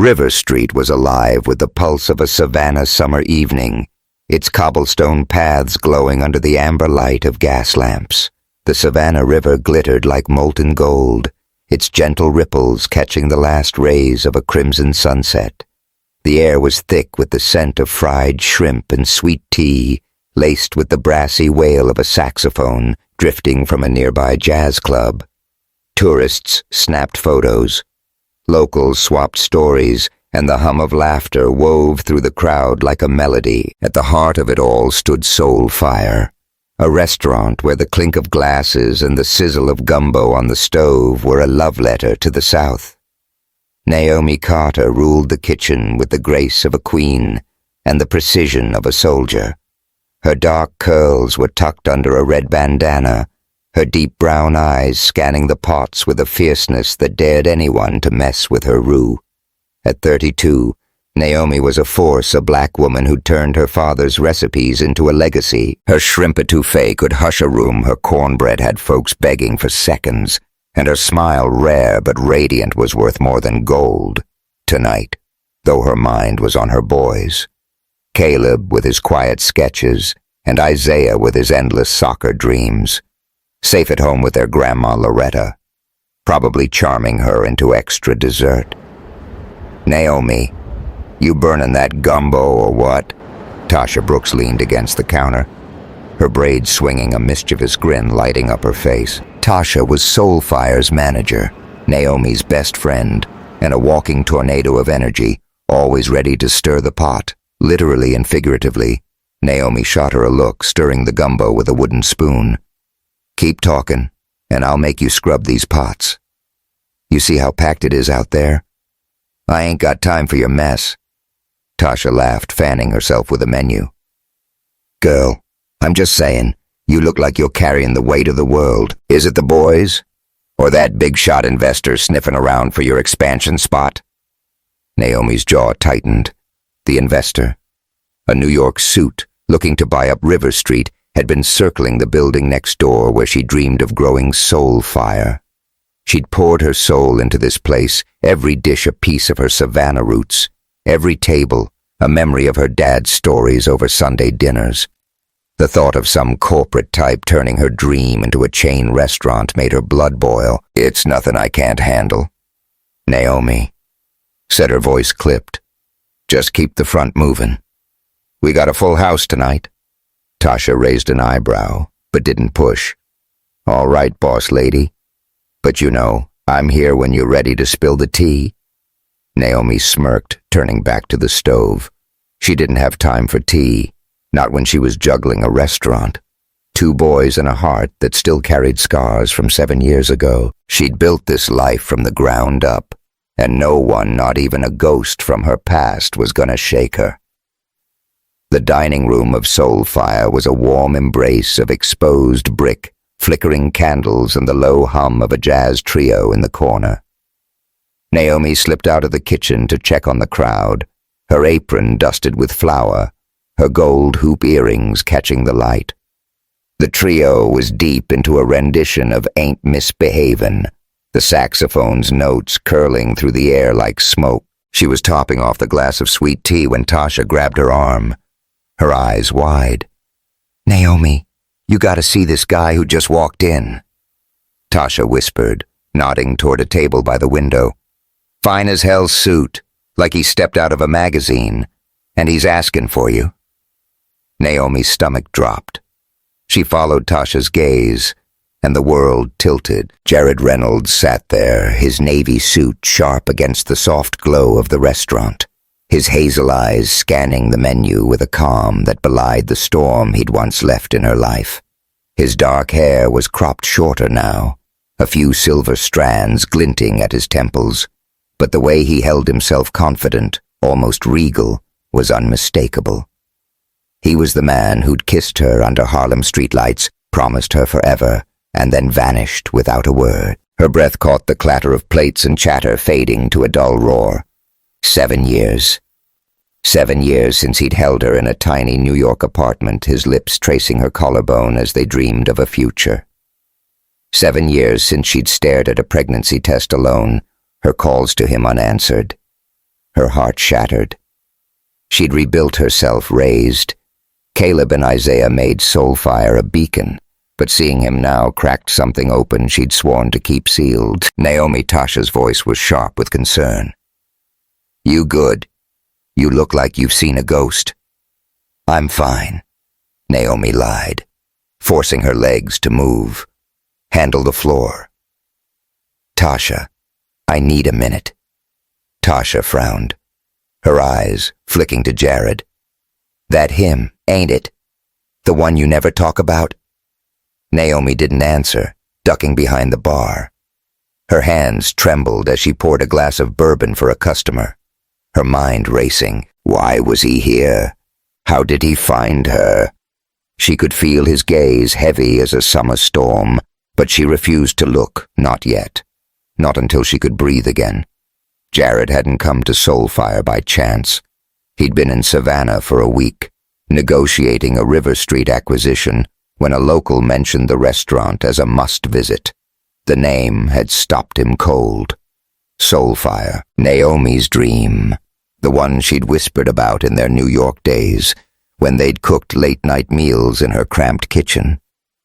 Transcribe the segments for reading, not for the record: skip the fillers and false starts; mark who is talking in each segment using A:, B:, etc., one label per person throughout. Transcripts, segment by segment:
A: River Street was alive with the pulse of a savannah summer evening, its cobblestone paths glowing under the amber light of gas lamps. The Savannah River glittered like molten gold, its gentle ripples catching the last rays of a crimson sunset. The air was thick with the scent of fried shrimp and sweet tea, laced with the brassy wail of a saxophone drifting from a nearby jazz club. Tourists snapped photos. Locals swapped stories, and the hum of laughter wove through the crowd like a melody. At the heart of it all stood Soulfire, a restaurant where the clink of glasses and the sizzle of gumbo on the stove were a love letter to the South. Naomi Carter ruled the kitchen with the grace of a queen and the precision of a soldier. Her dark curls were tucked under a red bandana, her deep brown eyes scanning the pots with a fierceness that dared anyone to mess with her roux. At 32, Naomi was a force, a black woman who turned her father's recipes into a legacy. Her shrimp etouffee could hush a room, her cornbread had folks begging for seconds, and her smile, rare but radiant, was worth more than gold. Tonight, though her mind was on her boys, Caleb with his quiet sketches, and Isaiah with his endless soccer dreams, safe at home with their grandma Loretta, probably charming her into extra dessert. "Naomi, you burning that gumbo or what?" Tasha Brooks leaned against the counter, her braids swinging, a mischievous grin lighting up her face. Tasha was Soulfire's manager, Naomi's best friend, and a walking tornado of energy, always ready to stir the pot, literally and figuratively. Naomi shot her a look, stirring the gumbo with a wooden spoon. "Keep talking, and I'll make you scrub these pots. You see how packed it is out there? I ain't got time for your mess." Tasha laughed, fanning herself with a menu. "Girl, I'm just saying, you look like you're carrying the weight of the world. Is it the boys? Or that big-shot investor sniffing around for your expansion spot?" Naomi's jaw tightened. The investor, a New York suit looking to buy up River Street, had been circling the building next door where she dreamed of growing Soulfire. She'd poured her soul into this place, every dish a piece of her Savannah roots, every table a memory of her dad's stories over Sunday dinners. The thought of some corporate type turning her dream into a chain restaurant made her blood boil. "It's nothing I can't handle." "Naomi," said, her voice clipped, "just keep the front moving. We got a full house tonight." Tasha raised an eyebrow, but didn't push. "All right, boss lady. But you know, I'm here when you're ready to spill the tea." Naomi smirked, turning back to the stove. She didn't have time for tea, not when she was juggling a restaurant. 2 boys and a heart that still carried scars from 7 years ago. She'd built this life from the ground up, and no one, not even a ghost from her past, was gonna shake her. The dining room of Soulfire was a warm embrace of exposed brick, flickering candles, and the low hum of a jazz trio in the corner. Naomi slipped out of the kitchen to check on the crowd, her apron dusted with flour, her gold hoop earrings catching the light. The trio was deep into a rendition of Ain't Misbehavin', the saxophone's notes curling through the air like smoke. She was topping off the glass of sweet tea when Tasha grabbed her arm, her eyes wide. "Naomi, you gotta see this guy who just walked in." Tasha whispered, nodding toward a table by the window. "Fine as hell suit, like he stepped out of a magazine, and he's asking for you." Naomi's stomach dropped. She followed Tasha's gaze, and the world tilted. Jared Reynolds sat there, his navy suit sharp against the soft glow of the restaurant, his hazel eyes scanning the menu with a calm that belied the storm he'd once left in her life. His dark hair was cropped shorter now, a few silver strands glinting at his temples, but the way he held himself, confident, almost regal, was unmistakable. He was the man who'd kissed her under Harlem streetlights, promised her forever, and then vanished without a word. Her breath caught the clatter of plates and chatter fading to a dull roar. 7 years. 7 years since he'd held her in a tiny New York apartment, his lips tracing her collarbone as they dreamed of a future. 7 years since she'd stared at a pregnancy test alone, her calls to him unanswered. Her heart shattered. She'd rebuilt herself raised. Caleb and Isaiah made Soulfire a beacon, but seeing him now cracked something open she'd sworn to keep sealed. Naomi Tasha's voice was sharp with concern. "You good? You look like you've seen a ghost." "I'm fine," Naomi lied, forcing her legs to move. "Handle the floor." "Tasha, I need a minute." Tasha frowned, her eyes flicking to Jared. "That him, ain't it? The one you never talk about?" Naomi didn't answer, ducking behind the bar. Her hands trembled as she poured a glass of bourbon for a customer, her mind racing. Why was he here? How did he find her? She could feel his gaze heavy as a summer storm, but she refused to look, not yet. Not until she could breathe again. Jared hadn't come to Soulfire by chance. He'd been in Savannah for a week, negotiating a River Street acquisition, when a local mentioned the restaurant as a must-visit. The name had stopped him cold. Soulfire, Naomi's dream, the one she'd whispered about in their New York days, when they'd cooked late-night meals in her cramped kitchen,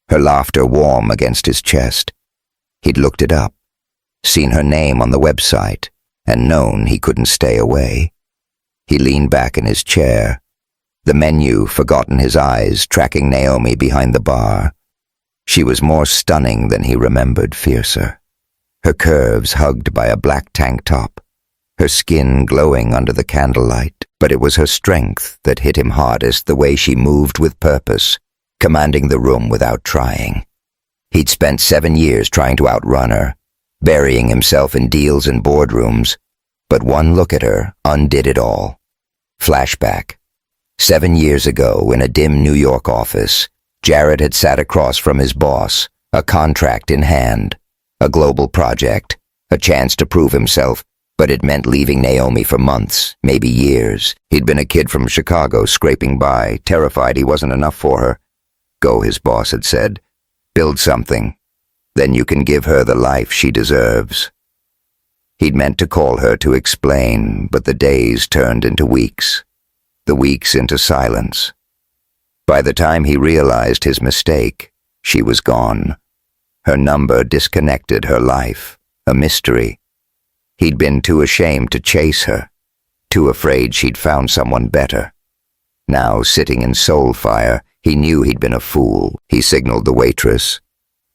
A: her laughter warm against his chest. He'd looked it up, seen her name on the website, and known he couldn't stay away. He leaned back in his chair, the menu forgot in his eyes, tracking Naomi behind the bar. She was more stunning than he remembered, fiercer. Her curves hugged by a black tank top, her skin glowing under the candlelight, but it was her strength that hit him hardest, the way she moved with purpose, commanding the room without trying. He'd spent 7 years trying to outrun her, burying himself in deals and boardrooms, but one look at her undid it all. Flashback. 7 years ago, in a dim New York office, Jared had sat across from his boss, a contract in hand, a global project, a chance to prove himself, but it meant leaving Naomi for months, maybe years. He'd been a kid from Chicago, scraping by, terrified he wasn't enough for her. "Go," his boss had said. "Build something. Then you can give her the life she deserves." He'd meant to call her to explain, but the days turned into weeks, the weeks into silence. By the time he realized his mistake, she was gone. Her number disconnected her life, a mystery. He'd been too ashamed to chase her, too afraid she'd found someone better. Now, sitting in Soulfire, he knew he'd been a fool. He signaled the waitress.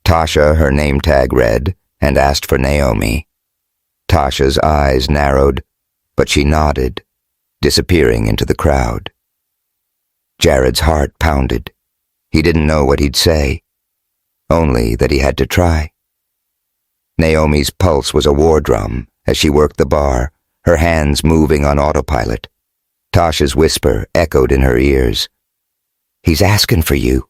A: Tasha, her name tag read, and asked for Naomi. Tasha's eyes narrowed, but she nodded, disappearing into the crowd. Jared's heart pounded. He didn't know what he'd say, only that he had to try. Naomi's pulse was a war drum as she worked the bar, her hands moving on autopilot. Tasha's whisper echoed in her ears. "He's asking for you."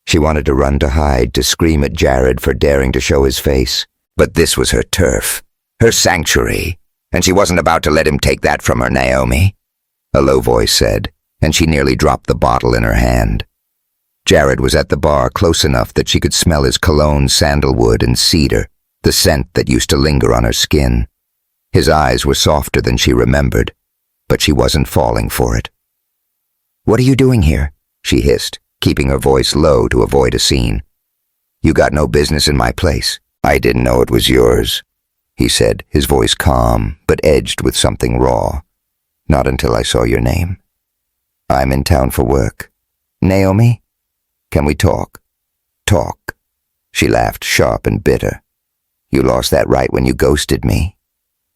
A: She wanted to run to hide, to scream at Jared for daring to show his face, but this was her turf, her sanctuary, and she wasn't about to let him take that from her, Naomi, a low voice said, and she nearly dropped the bottle in her hand. Jared was at the bar close enough that she could smell his cologne, sandalwood, and cedar, the scent that used to linger on her skin. His eyes were softer than she remembered, but she wasn't falling for it. "What are you doing here?" she hissed, keeping her voice low to avoid a scene. "You got no business in my place." "I didn't know it was yours," he said, his voice calm, but edged with something raw. "Not until I saw your name." "I'm in town for work." "Naomi? Can we talk?" "Talk." She laughed, sharp and bitter. "You lost that right when you ghosted me."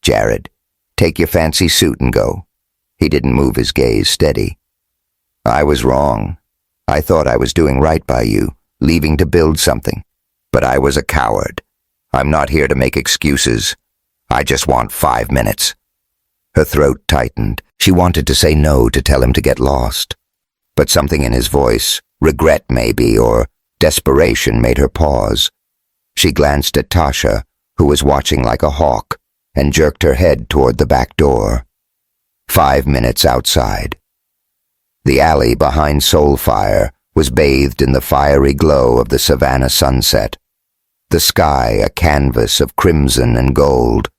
A: "Jared, take your fancy suit and go." He didn't move his gaze steady. "I was wrong. I thought I was doing right by you, leaving to build something. But I was a coward. I'm not here to make excuses. I just want 5 minutes." Her throat tightened. She wanted to say no, to tell him to get lost. But something in his voice, regret maybe, or desperation, made her pause. She glanced at Tasha, who was watching like a hawk, and jerked her head toward the back door. 5 minutes outside. The alley behind Soulfire was bathed in the fiery glow of the Savannah sunset. The sky a canvas of crimson and gold.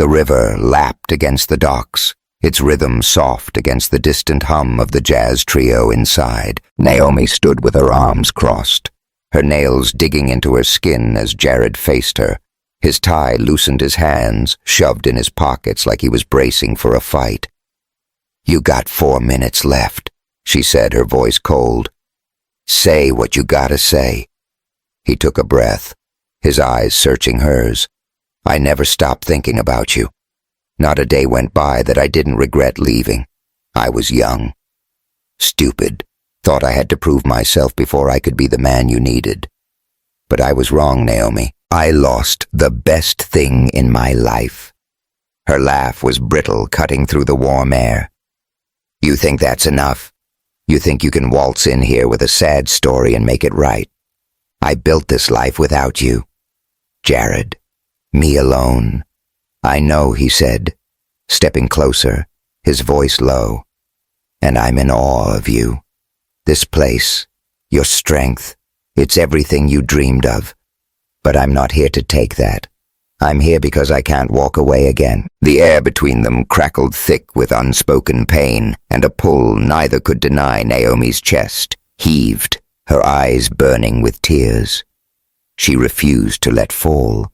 A: The river lapped against the docks, its rhythm soft against the distant hum of the jazz trio inside. Naomi stood with her arms crossed, her nails digging into her skin as Jared faced her. His tie loosened his hands, shoved in his pockets like he was bracing for a fight. "You got 4 minutes left," she said, her voice cold. "Say what you gotta say." He took a breath, his eyes searching hers. "I never stopped thinking about you. Not a day went by that I didn't regret leaving. I was young. Stupid. Thought I had to prove myself before I could be the man you needed. But I was wrong, Naomi. I lost the best thing in my life." Her laugh was brittle, cutting through the warm air. "You think that's enough? You think you can waltz in here with a sad story and make it right? I built this life without you. Jared. Me alone." "I know," he said, stepping closer, his voice low. "And I'm in awe of you. This place, your strength, it's everything you dreamed of. But I'm not here to take that. I'm here because I can't walk away again." The air between them crackled thick with unspoken pain, and a pull neither could deny. Naomi's chest heaved, her eyes burning with tears. She refused to let fall.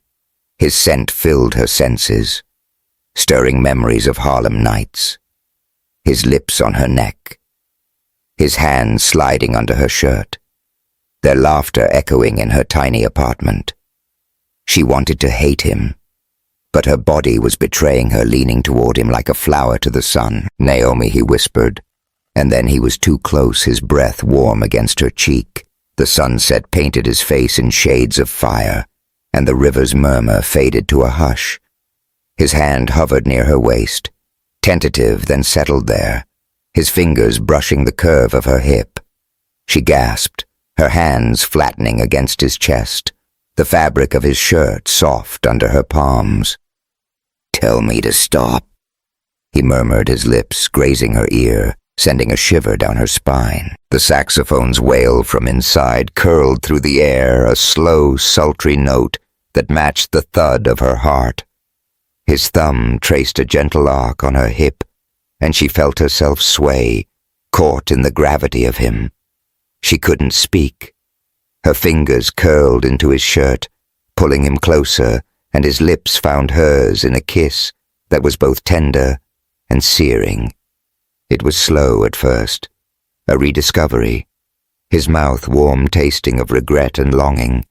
A: His scent filled her senses, stirring memories of Harlem nights. His lips on her neck, his hands sliding under her shirt, their laughter echoing in her tiny apartment. She wanted to hate him, but her body was betraying her, leaning toward him like a flower to the sun. "Naomi," he whispered, and then he was too close, his breath warm against her cheek. The sunset painted his face in shades of fire, and the river's murmur faded to a hush. His hand hovered near her waist, tentative then settled there, his fingers brushing the curve of her hip. She gasped, her hands flattening against his chest, the fabric of his shirt soft under her palms. "Tell me to stop," he murmured, his lips grazing her ear, sending a shiver down her spine. The saxophone's wail from inside curled through the air, a slow, sultry note that matched the thud of her heart. His thumb traced a gentle arc on her hip, and she felt herself sway, caught in the gravity of him. She couldn't speak. Her fingers curled into his shirt, pulling him closer, and his lips found hers in a kiss that was both tender and searing. It was slow at first, a rediscovery, his mouth warm, tasting of regret and longing,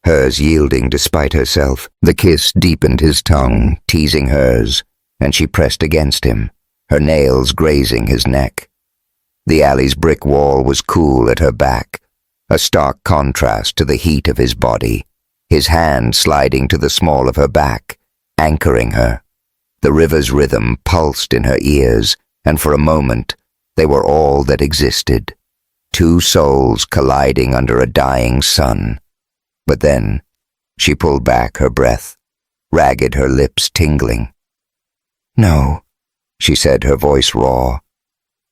A: hers yielding despite herself. The kiss deepened his tongue, teasing hers, and she pressed against him, her nails grazing his neck. The alley's brick wall was cool at her back, a stark contrast to the heat of his body, his hand sliding to the small of her back, anchoring her. The river's rhythm pulsed in her ears, and for a moment they were all that existed, two souls colliding under a dying sun. But then she pulled back, her breath ragged, her lips tingling. "No," she said, her voice raw.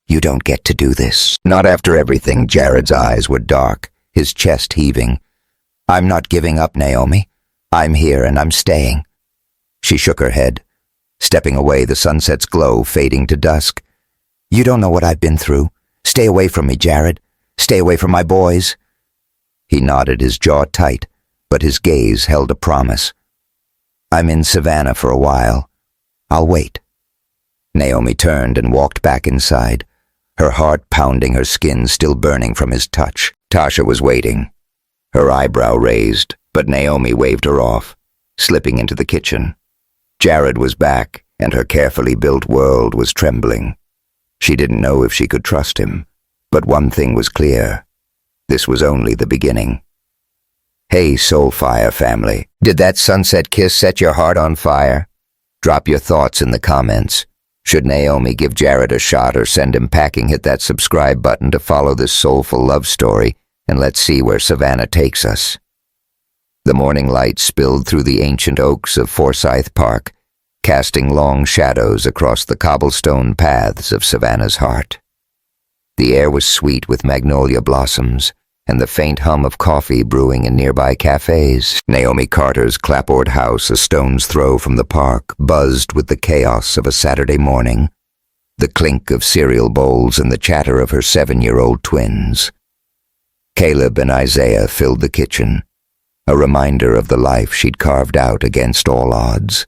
A: "You don't get to do this. Not after everything." Jared's eyes were dark, his chest heaving. "I'm not giving up, Naomi. I'm here and I'm staying." She shook her head, stepping away, the sunset's glow fading to dusk. "You don't know what I've been through. Stay away from me, Jared. Stay away from my boys." He nodded, his jaw tight, but his gaze held a promise. "I'm in Savannah for a while. I'll wait." Naomi turned and walked back inside, her heart pounding, her skin still burning from his touch. Tasha was waiting, her eyebrow raised, but Naomi waved her off, slipping into the kitchen. Jared was back, and her carefully built world was trembling. She didn't know if she could trust him, but one thing was clear. This was only the beginning. Hey, Soulfire family, did that sunset kiss set your heart on fire? Drop your thoughts in the comments. Should Naomi give Jared a shot or send him packing? Hit that subscribe button to follow this soulful love story, and let's see where Savannah takes us. The morning light spilled through the ancient oaks of Forsyth Park, casting long shadows across the cobblestone paths of Savannah's heart. The air was sweet with magnolia blossoms, and the faint hum of coffee brewing in nearby cafes. Naomi Carter's clapboard house, a stone's throw from the park, buzzed with the chaos of a Saturday morning, the clink of cereal bowls and the chatter of her 7-year-old twins. Caleb and Isaiah filled the kitchen, a reminder of the life she'd carved out against all odds.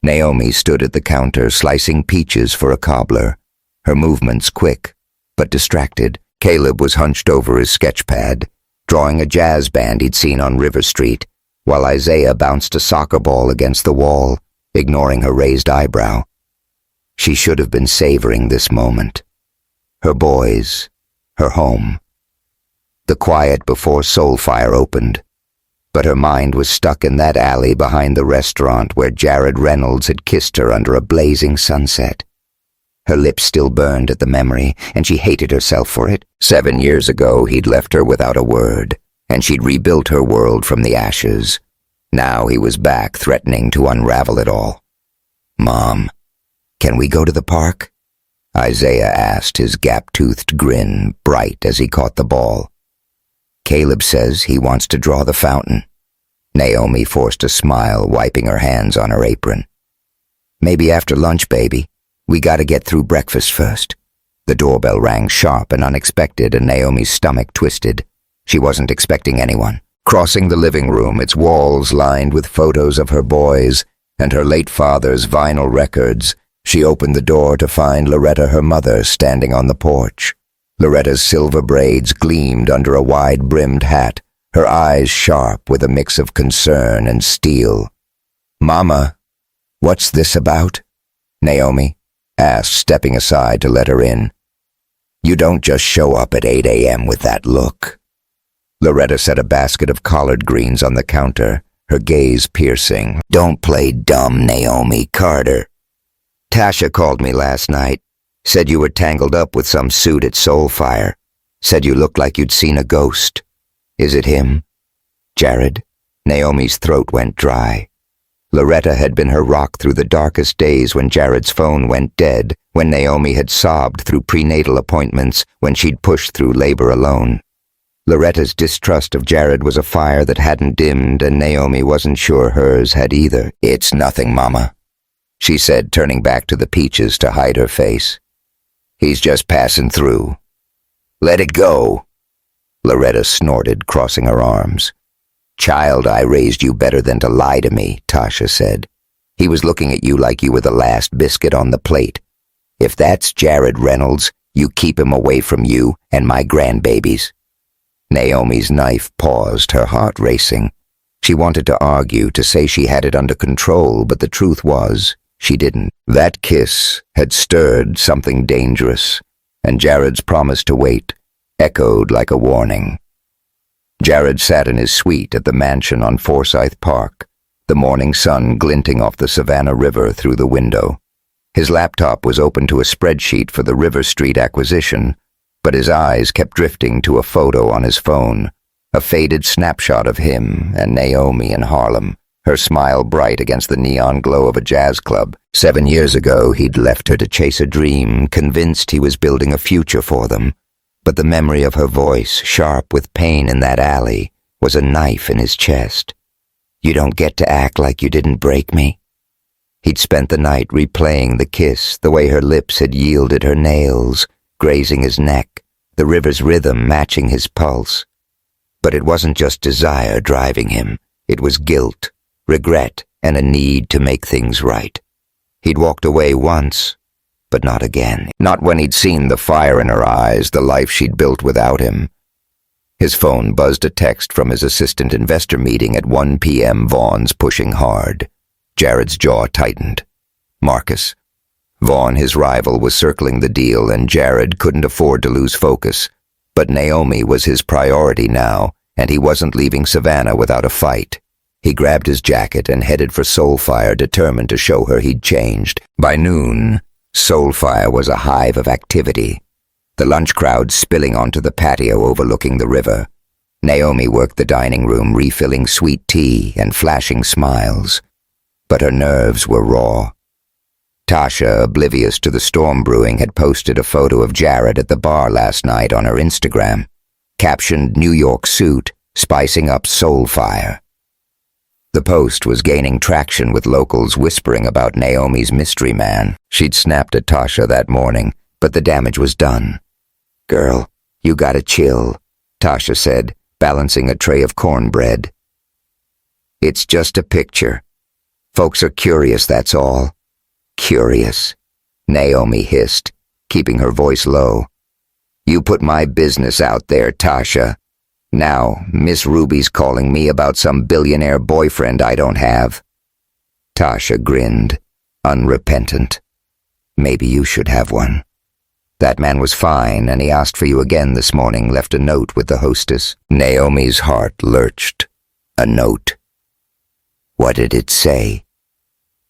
A: Naomi stood at the counter slicing peaches for a cobbler, her movements quick but distracted. Caleb was hunched over his sketch pad, drawing a jazz band he'd seen on River Street, while Isaiah bounced a soccer ball against the wall, ignoring her raised eyebrow. She should have been savoring this moment. Her boys, her home. The quiet before Soulfire opened, but her mind was stuck in that alley behind the restaurant where Jared Reynolds had kissed her under a blazing sunset. Her lips still burned at the memory, and she hated herself for it. 7 years ago, he'd left her without a word, and she'd rebuilt her world from the ashes. Now he was back, threatening to unravel it all. "Mom, can we go to the park?" Isaiah asked, his gap-toothed grin bright as he caught the ball. "Caleb says he wants to draw the fountain." Naomi forced a smile, wiping her hands on her apron. "Maybe after lunch, baby. We gotta get through breakfast first." The doorbell rang sharp and unexpected, and Naomi's stomach twisted. She wasn't expecting anyone. Crossing the living room, its walls lined with photos of her boys and her late father's vinyl records, she opened the door to find Loretta, her mother, standing on the porch. Loretta's silver braids gleamed under a wide-brimmed hat, her eyes sharp with a mix of concern and steel. "Mama, what's this about?" Naomi asked, stepping aside to let her in. "You don't just show up at 8 a.m. with that look." Loretta set a basket of collard greens on the counter, her gaze piercing. "Don't play dumb, Naomi Carter. Tasha called me last night, said you were tangled up with some suit at Soulfire, said you looked like you'd seen a ghost. Is it him? Jared?" Naomi's throat went dry. Loretta had been her rock through the darkest days when Jared's phone went dead, when Naomi had sobbed through prenatal appointments, when she'd pushed through labor alone. Loretta's distrust of Jared was a fire that hadn't dimmed, and Naomi wasn't sure hers had either. "It's nothing, Mama," she said, turning back to the peaches to hide her face. "He's just passing through. Let it go." Loretta snorted, crossing her arms. "Child, I raised you better than to lie to me," Tasha said. "He was looking at you like you were the last biscuit on the plate. If that's Jared Reynolds, you keep him away from you and my grandbabies." Naomi's knife paused, her heart racing. She wanted to argue, to say she had it under control, but the truth was, she didn't. That kiss had stirred something dangerous, and Jared's promise to wait echoed like a warning. Jared sat in his suite at the mansion on Forsyth Park, the morning sun glinting off the Savannah River through the window. His laptop was open to a spreadsheet for the River Street acquisition, but his eyes kept drifting to a photo on his phone, a faded snapshot of him and Naomi in Harlem, her smile bright against the neon glow of a jazz club. 7 years ago, he'd left her to chase a dream, convinced he was building a future for them. But the memory of her voice, sharp with pain in that alley, was a knife in his chest. "You don't get to act like you didn't break me." He'd spent the night replaying the kiss, the way her lips had yielded her nails, grazing his neck, the river's rhythm matching his pulse. But it wasn't just desire driving him. It was guilt, regret, and a need to make things right. He'd walked away once, but not again. Not when he'd seen the fire in her eyes, the life she'd built without him. His phone buzzed a text from his assistant investor meeting at 1 p.m. Vaughn's pushing hard. Jared's jaw tightened. Marcus. Vaughn, his rival, was circling the deal, and Jared couldn't afford to lose focus. But Naomi was his priority now, and he wasn't leaving Savannah without a fight. He grabbed his jacket and headed for Soulfire, determined to show her he'd changed. By noon, Soulfire was a hive of activity, the lunch crowd spilling onto the patio overlooking the river. Naomi worked the dining room, refilling sweet tea and flashing smiles. But her nerves were raw. Tasha, oblivious to the storm brewing, had posted a photo of Jared at the bar last night on her Instagram, captioned New York suit, spicing up Soulfire. The post was gaining traction with locals whispering about Naomi's mystery man. She'd snapped at Tasha that morning, but the damage was done. "Girl, you gotta chill," Tasha said, balancing a tray of cornbread. "It's just a picture. Folks are curious, that's all." "Curious," Naomi hissed, keeping her voice low. "You put my business out there, Tasha. Now, Miss Ruby's calling me about some billionaire boyfriend I don't have." Tasha grinned, unrepentant. "Maybe you should have one. That man was fine, and he asked for you again this morning, left a note with the hostess." Naomi's heart lurched. A note. What did it say?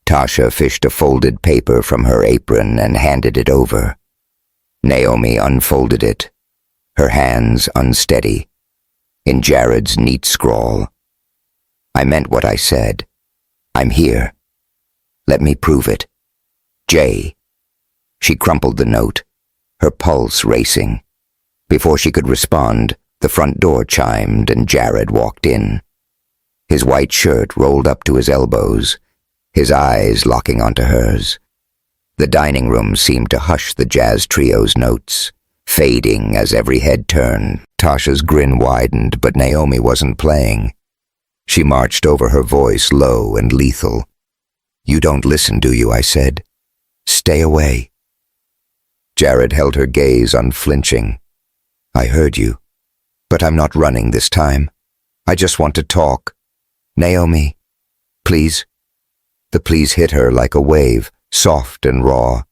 A: Tasha fished a folded paper from her apron and handed it over. Naomi unfolded it, her hands unsteady. In Jared's neat scrawl, "I meant what I said. I'm here. Let me prove it. J." She crumpled the note, her pulse racing. Before she could respond, the front door chimed and Jared walked in. His white shirt rolled up to his elbows, his eyes locking onto hers. The dining room seemed to hush the jazz trio's notes, fading as every head turned. Tasha's grin widened, but Naomi wasn't playing. She marched over, her voice low and lethal. "You don't listen, do you?" I said. "Stay away." Jared held her gaze unflinching. "I heard you, but I'm not running this time. I just want to talk. Naomi, please." The please hit her like a wave, soft and raw,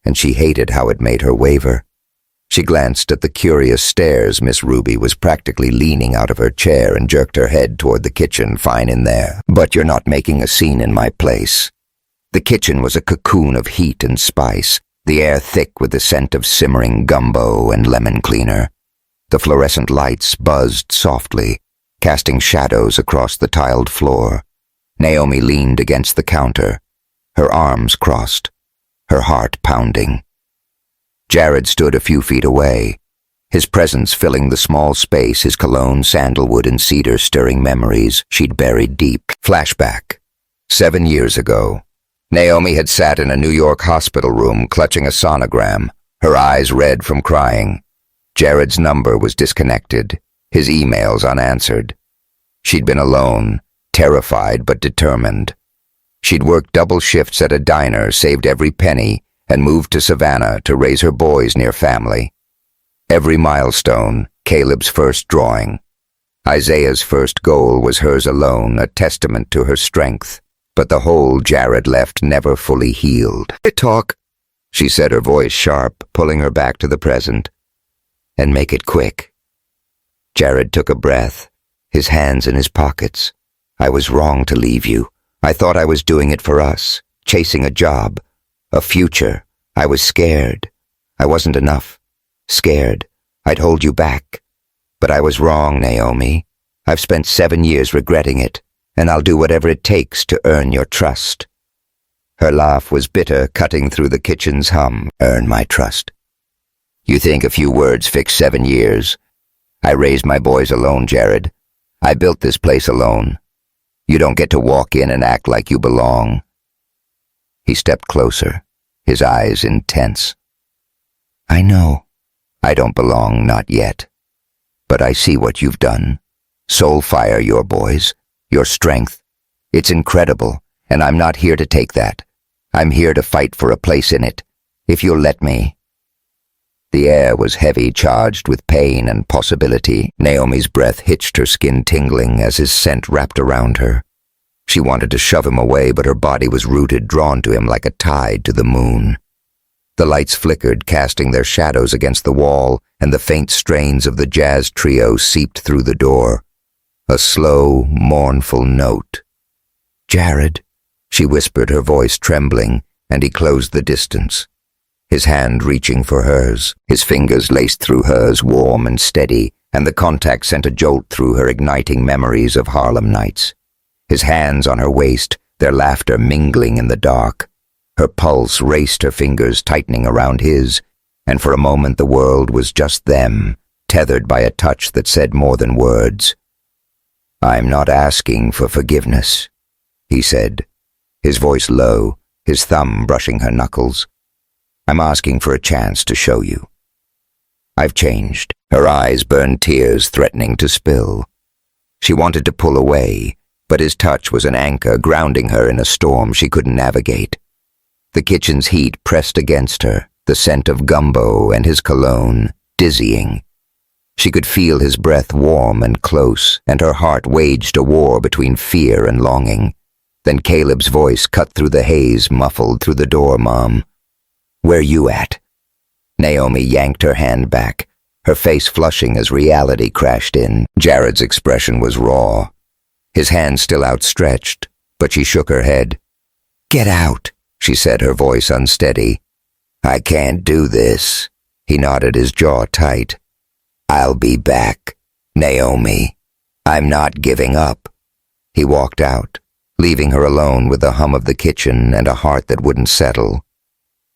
A: and she hated how it made her waver. She glanced at the curious stares Miss Ruby was practically leaning out of her chair and jerked her head toward the kitchen. "Fine in there, but you're not making a scene in my place." The kitchen was a cocoon of heat and spice, the air thick with the scent of simmering gumbo and lemon cleaner. The fluorescent lights buzzed softly, casting shadows across the tiled floor. Naomi leaned against the counter, her arms crossed, her heart pounding. Jared stood a few feet away, his presence filling the small space, his cologne, sandalwood, and cedar stirring memories she'd buried deep. Flashback. 7 years ago, Naomi had sat in a New York hospital room clutching a sonogram, her eyes red from crying. Jared's number was disconnected, his emails unanswered. She'd been alone, terrified but determined. She'd worked double shifts at a diner, saved every penny, and moved to Savannah to raise her boys near family. Every milestone, Caleb's first drawing. Isaiah's first goal was hers alone, a testament to her strength. But the hole Jared left never fully healed. "Talk," she said, her voice sharp, pulling her back to the present. "And make it quick." Jared took a breath, his hands in his pockets. "I was wrong to leave you. I thought I was doing it for us, chasing a job, a future. I was scared. I wasn't enough. Scared. I'd hold you back. But I was wrong, Naomi. I've spent 7 years regretting it, and I'll do whatever it takes to earn your trust." Her laugh was bitter, cutting through the kitchen's hum. "Earn my trust. You think a few words fix 7 years? I raised my boys alone, Jared. I built this place alone. You don't get to walk in and act like you belong." He stepped closer, his eyes intense. "I know. I don't belong, not yet. But I see what you've done. Soulfire your boys, your strength. It's incredible, and I'm not here to take that. I'm here to fight for a place in it, if you'll let me." The air was heavy, charged with pain and possibility. Naomi's breath hitched, her skin tingling as his scent wrapped around her. She wanted to shove him away, but her body was rooted, drawn to him like a tide to the moon. The lights flickered, casting their shadows against the wall, and the faint strains of the jazz trio seeped through the door. A slow, mournful note. "Jared," she whispered, her voice trembling, and he closed the distance. His hand reaching for hers, his fingers laced through hers, warm and steady, and the contact sent a jolt through her, igniting memories of Harlem nights. His hands on her waist, their laughter mingling in the dark. Her pulse raced, her fingers tightening around his, and for a moment the world was just them, tethered by a touch that said more than words. "I'm not asking for forgiveness," he said, his voice low, his thumb brushing her knuckles. "I'm asking for a chance to show you. I've changed." Her eyes burned tears threatening to spill. She wanted to pull away, but his touch was an anchor grounding her in a storm she couldn't navigate. The kitchen's heat pressed against her, the scent of gumbo and his cologne, dizzying. She could feel his breath warm and close, and her heart waged a war between fear and longing. Then Caleb's voice cut through the haze, muffled through the door, "Mom. Where you at?" Naomi yanked her hand back, her face flushing as reality crashed in. Jared's expression was raw, his hand still outstretched, but she shook her head. "Get out," she said, her voice unsteady. "I can't do this." He nodded, his jaw tight. "I'll be back, Naomi. I'm not giving up." He walked out, leaving her alone with the hum of the kitchen and a heart that wouldn't settle.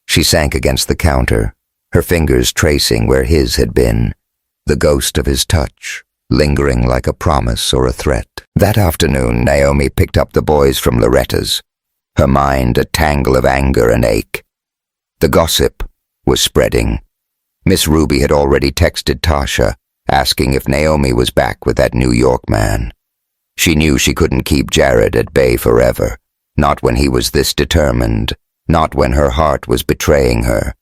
A: She sank against the counter, her fingers tracing where his had been, the ghost of his touch, lingering like a promise or a threat. That afternoon, Naomi picked up the boys from Loretta's, her mind a tangle of anger and ache. The gossip was spreading. Miss Ruby had already texted Tasha, asking if Naomi was back with that New York man. She knew she couldn't keep Jared at bay forever, not when he was this determined, not when her heart was betraying her.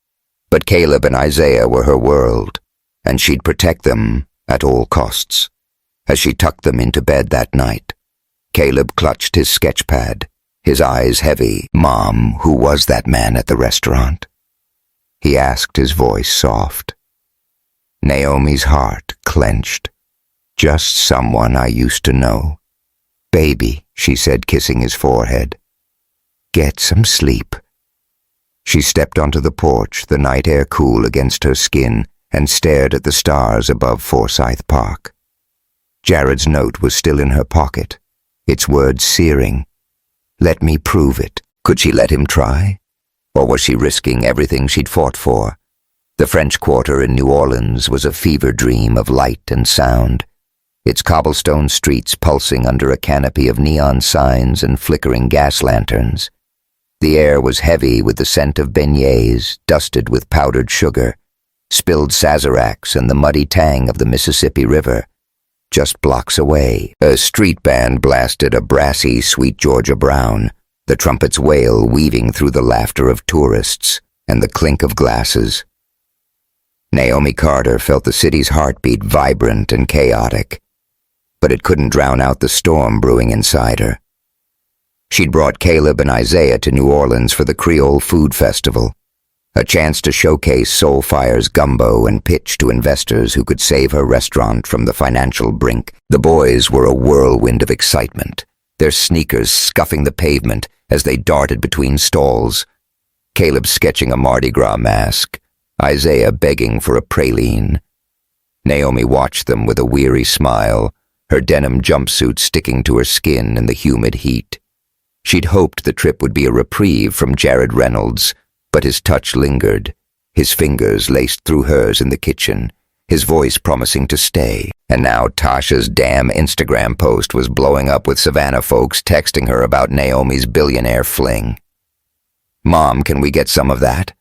A: But Caleb and Isaiah were her world, and she'd protect them at all costs. As she tucked them into bed that night, Caleb clutched his sketchpad, his eyes heavy. "Mom, who was that man at the restaurant?" He asked, his voice soft. Naomi's heart clenched. "Just someone I used to know." "Baby," she said, kissing his forehead. "Get some sleep." She stepped onto the porch, the night air cool against her skin, and stared at the stars above Forsyth Park. Jared's note was still in her pocket, its words searing. Let me prove it. Could she let him try? Or was she risking everything she'd fought for? The French Quarter in New Orleans was a fever dream of light and sound, its cobblestone streets pulsing under a canopy of neon signs and flickering gas lanterns. The air was heavy with the scent of beignets, dusted with powdered sugar, spilled sazeracs and the muddy tang of the Mississippi River. Just blocks away, a street band blasted a brassy Sweet Georgia Brown, the trumpet's wail weaving through the laughter of tourists and the clink of glasses. Naomi Carter felt the city's heartbeat vibrant and chaotic, but it couldn't drown out the storm brewing inside her. She'd brought Caleb and Isaiah to New Orleans for the Creole Food Festival, a chance to showcase Soulfire's gumbo and pitch to investors who could save her restaurant from the financial brink. The boys were a whirlwind of excitement, their sneakers scuffing the pavement as they darted between stalls. Caleb sketching a Mardi Gras mask, Isaiah begging for a praline. Naomi watched them with a weary smile, her denim jumpsuit sticking to her skin in the humid heat. She'd hoped the trip would be a reprieve from Jared Reynolds, but his touch lingered, his fingers laced through hers in the kitchen, his voice promising to stay. And now Tasha's damn Instagram post was blowing up with Savannah folks texting her about Naomi's billionaire fling. "Mom, can we get some of that?"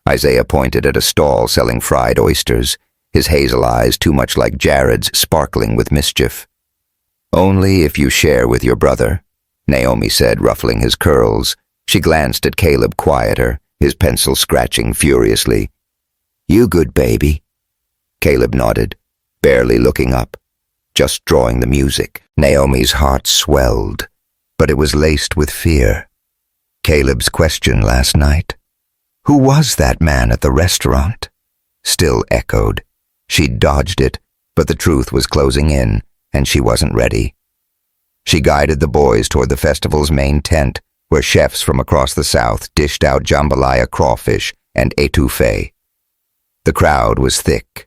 A: Isaiah pointed at a stall selling fried oysters, his hazel eyes too much like Jared's, sparkling with mischief. "Only if you share with your brother," Naomi said, ruffling his curls. She glanced at Caleb quieter, his pencil scratching furiously. "You good, baby?" Caleb nodded, barely looking up, just drawing the music. Naomi's heart swelled, but it was laced with fear. Caleb's question last night, "Who was that man at the restaurant?" still echoed. She'd dodged it, but the truth was closing in, and she wasn't ready. She guided the boys toward the festival's main tent, where chefs from across the South dished out jambalaya crawfish and étouffée. The crowd was thick,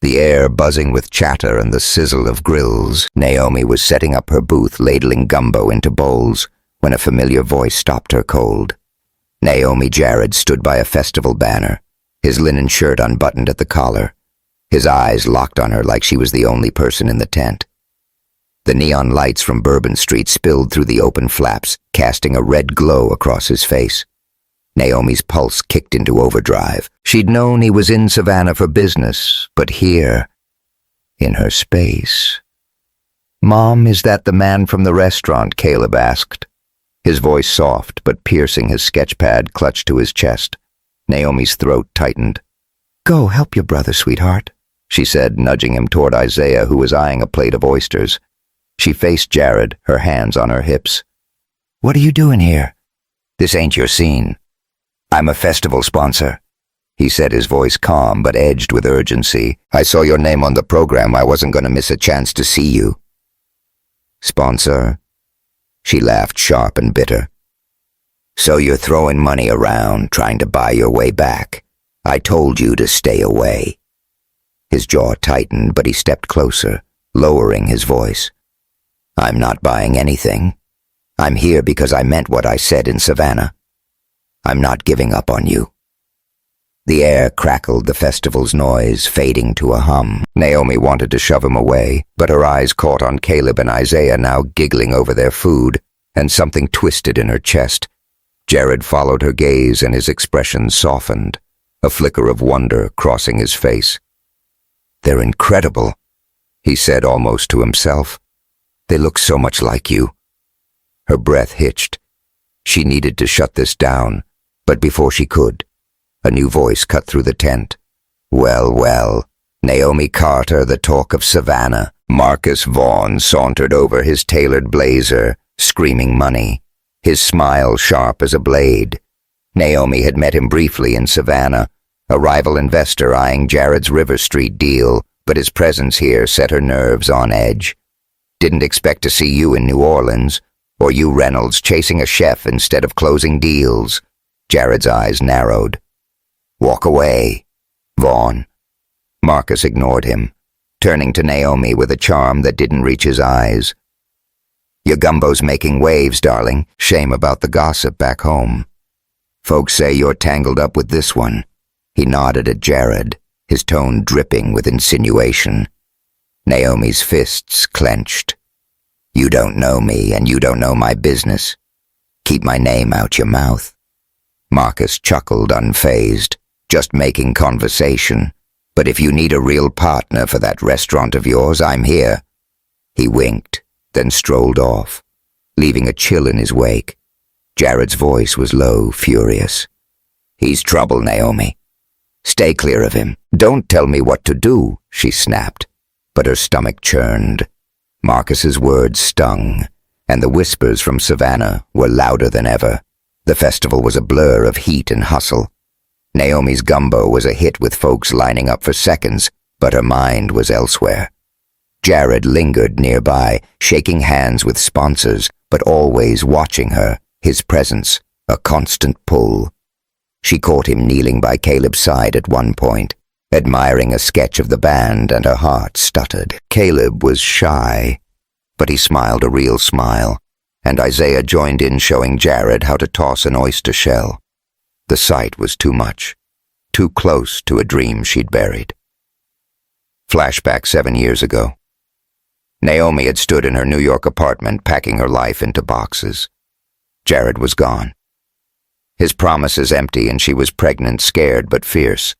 A: the air buzzing with chatter and the sizzle of grills. Naomi was setting up her booth, ladling gumbo into bowls, when a familiar voice stopped her cold. Naomi Jared stood by a festival banner, his linen shirt unbuttoned at the collar. His eyes locked on her like she was the only person in the tent. The neon lights from Bourbon Street spilled through the open flaps, casting a red glow across his face. Naomi's pulse kicked into overdrive. She'd known he was in Savannah for business, but here, in her space. "Mom, is that the man from the restaurant?" Caleb asked. His voice soft, but piercing, his sketchpad clutched to his chest. Naomi's throat tightened. "Go help your brother, sweetheart," she said, nudging him toward Isaiah, who was eyeing a plate of oysters. She faced Jared, her hands on her hips. "What are you doing here?" "This ain't your scene. I'm a festival sponsor," he said, his voice calm but edged with urgency. "I saw your name on the program. I wasn't going to miss a chance to see you." "Sponsor?" She laughed, sharp and bitter. "So you're throwing money around, trying to buy your way back. I told you to stay away." His jaw tightened, but he stepped closer, lowering his voice. "I'm not buying anything. I'm here because I meant what I said in Savannah. I'm not giving up on you." The air crackled, the festival's noise fading to a hum. Naomi wanted to shove him away, but her eyes caught on Caleb and Isaiah now giggling over their food, and something twisted in her chest. Jared followed her gaze and his expression softened, a flicker of wonder crossing his face. "They're incredible," he said almost to himself. "They look so much like you." Her breath hitched. She needed to shut this down, but before she could, a new voice cut through the tent. "Well, well, Naomi Carter, the talk of Savannah." Marcus Vaughn sauntered over his tailored blazer, screaming money, his smile sharp as a blade. Naomi had met him briefly in Savannah, a rival investor eyeing Jared's River Street deal, but his presence here set her nerves on edge. "Didn't expect to see you in New Orleans, or you Reynolds chasing a chef instead of closing deals." Jared's eyes narrowed. "Walk away, Vaughn." Marcus ignored him, turning to Naomi with a charm that didn't reach his eyes. "Your gumbo's making waves, darling. Shame about the gossip back home. Folks say you're tangled up with this one." He nodded at Jared, his tone dripping with insinuation. Naomi's fists clenched. "You don't know me, and you don't know my business. Keep my name out your mouth." Marcus chuckled, unfazed. "Just making conversation. But if you need a real partner for that restaurant of yours, I'm here." He winked, then strolled off, leaving a chill in his wake. Jared's voice was low, furious. "He's trouble, Naomi. Stay clear of him." "Don't tell me what to do," she snapped, but her stomach churned. Marcus's words stung, and the whispers from Savannah were louder than ever. The festival was a blur of heat and hustle. Naomi's gumbo was a hit with folks lining up for seconds, but her mind was elsewhere. Jared lingered nearby, shaking hands with sponsors, but always watching her, his presence, a constant pull. She caught him kneeling by Caleb's side at one point, admiring a sketch of the band, and her heart stuttered. Caleb was shy, but he smiled a real smile, and Isaiah joined in showing Jared how to toss an oyster shell. The sight was too much, too close to a dream she'd buried. Flashback 7 years ago. Naomi had stood in her New York apartment packing her life into boxes. Jared was gone. His promises empty, and she was pregnant, scared but fierce.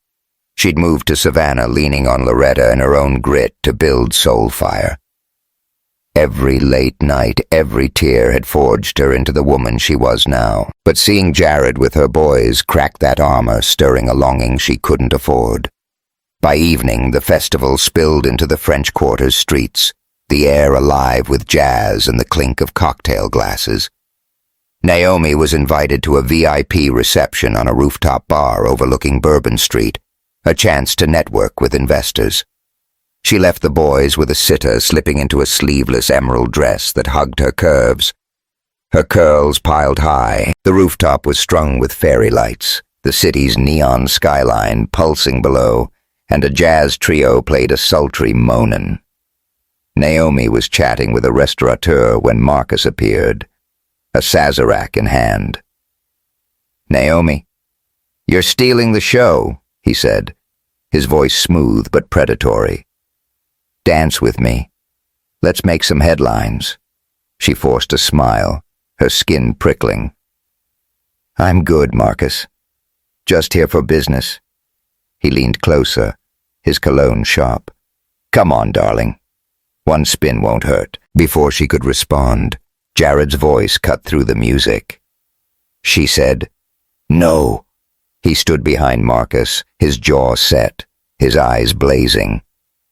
A: She'd moved to Savannah, leaning on Loretta and her own grit to build Soulfire. Every late night, every tear had forged her into the woman she was now. But seeing Jared with her boys cracked that armor, stirring a longing she couldn't afford. By evening, the festival spilled into the French Quarter's streets, the air alive with jazz and the clink of cocktail glasses. Naomi was invited to a VIP reception on a rooftop bar overlooking Bourbon Street, a chance to network with investors. She left the boys with a sitter, slipping into a sleeveless emerald dress that hugged her curves. Her curls piled high, the rooftop was strung with fairy lights, the city's neon skyline pulsing below, and a jazz trio played a sultry moanin'. Naomi was chatting with a restaurateur when Marcus appeared, a Sazerac in hand. "Naomi, you're stealing the show," he said. his voice smooth but predatory. "Dance with me. Let's make some headlines." She forced a smile, her skin prickling. "I'm good, Marcus. Just here for business." He leaned closer, his cologne sharp. "Come on, darling. One spin won't hurt." Before she could respond, Jared's voice cut through the music. She said, "No." He stood behind Marcus, his jaw set, his eyes blazing.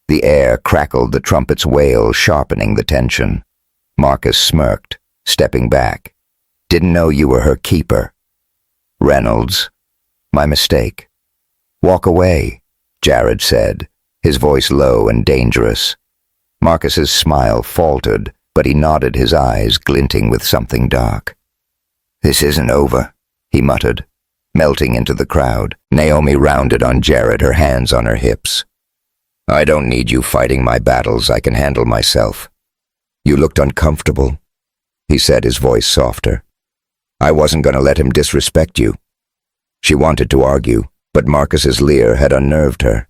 A: The air crackled the trumpet's wail, sharpening the tension. Marcus smirked, stepping back. "Didn't know you were her keeper." "Reynolds. My mistake." "Walk away," Jared said, his voice low and dangerous. Marcus's smile faltered, but he nodded, his eyes glinting with something dark. "This isn't over," he muttered, melting into the crowd. Naomi rounded on Jared, her hands on her hips. "I don't need you fighting my battles. I can handle myself." "You looked uncomfortable," he said, his voice softer. "I wasn't going to let him disrespect you." She wanted to argue, but Marcus's leer had unnerved her.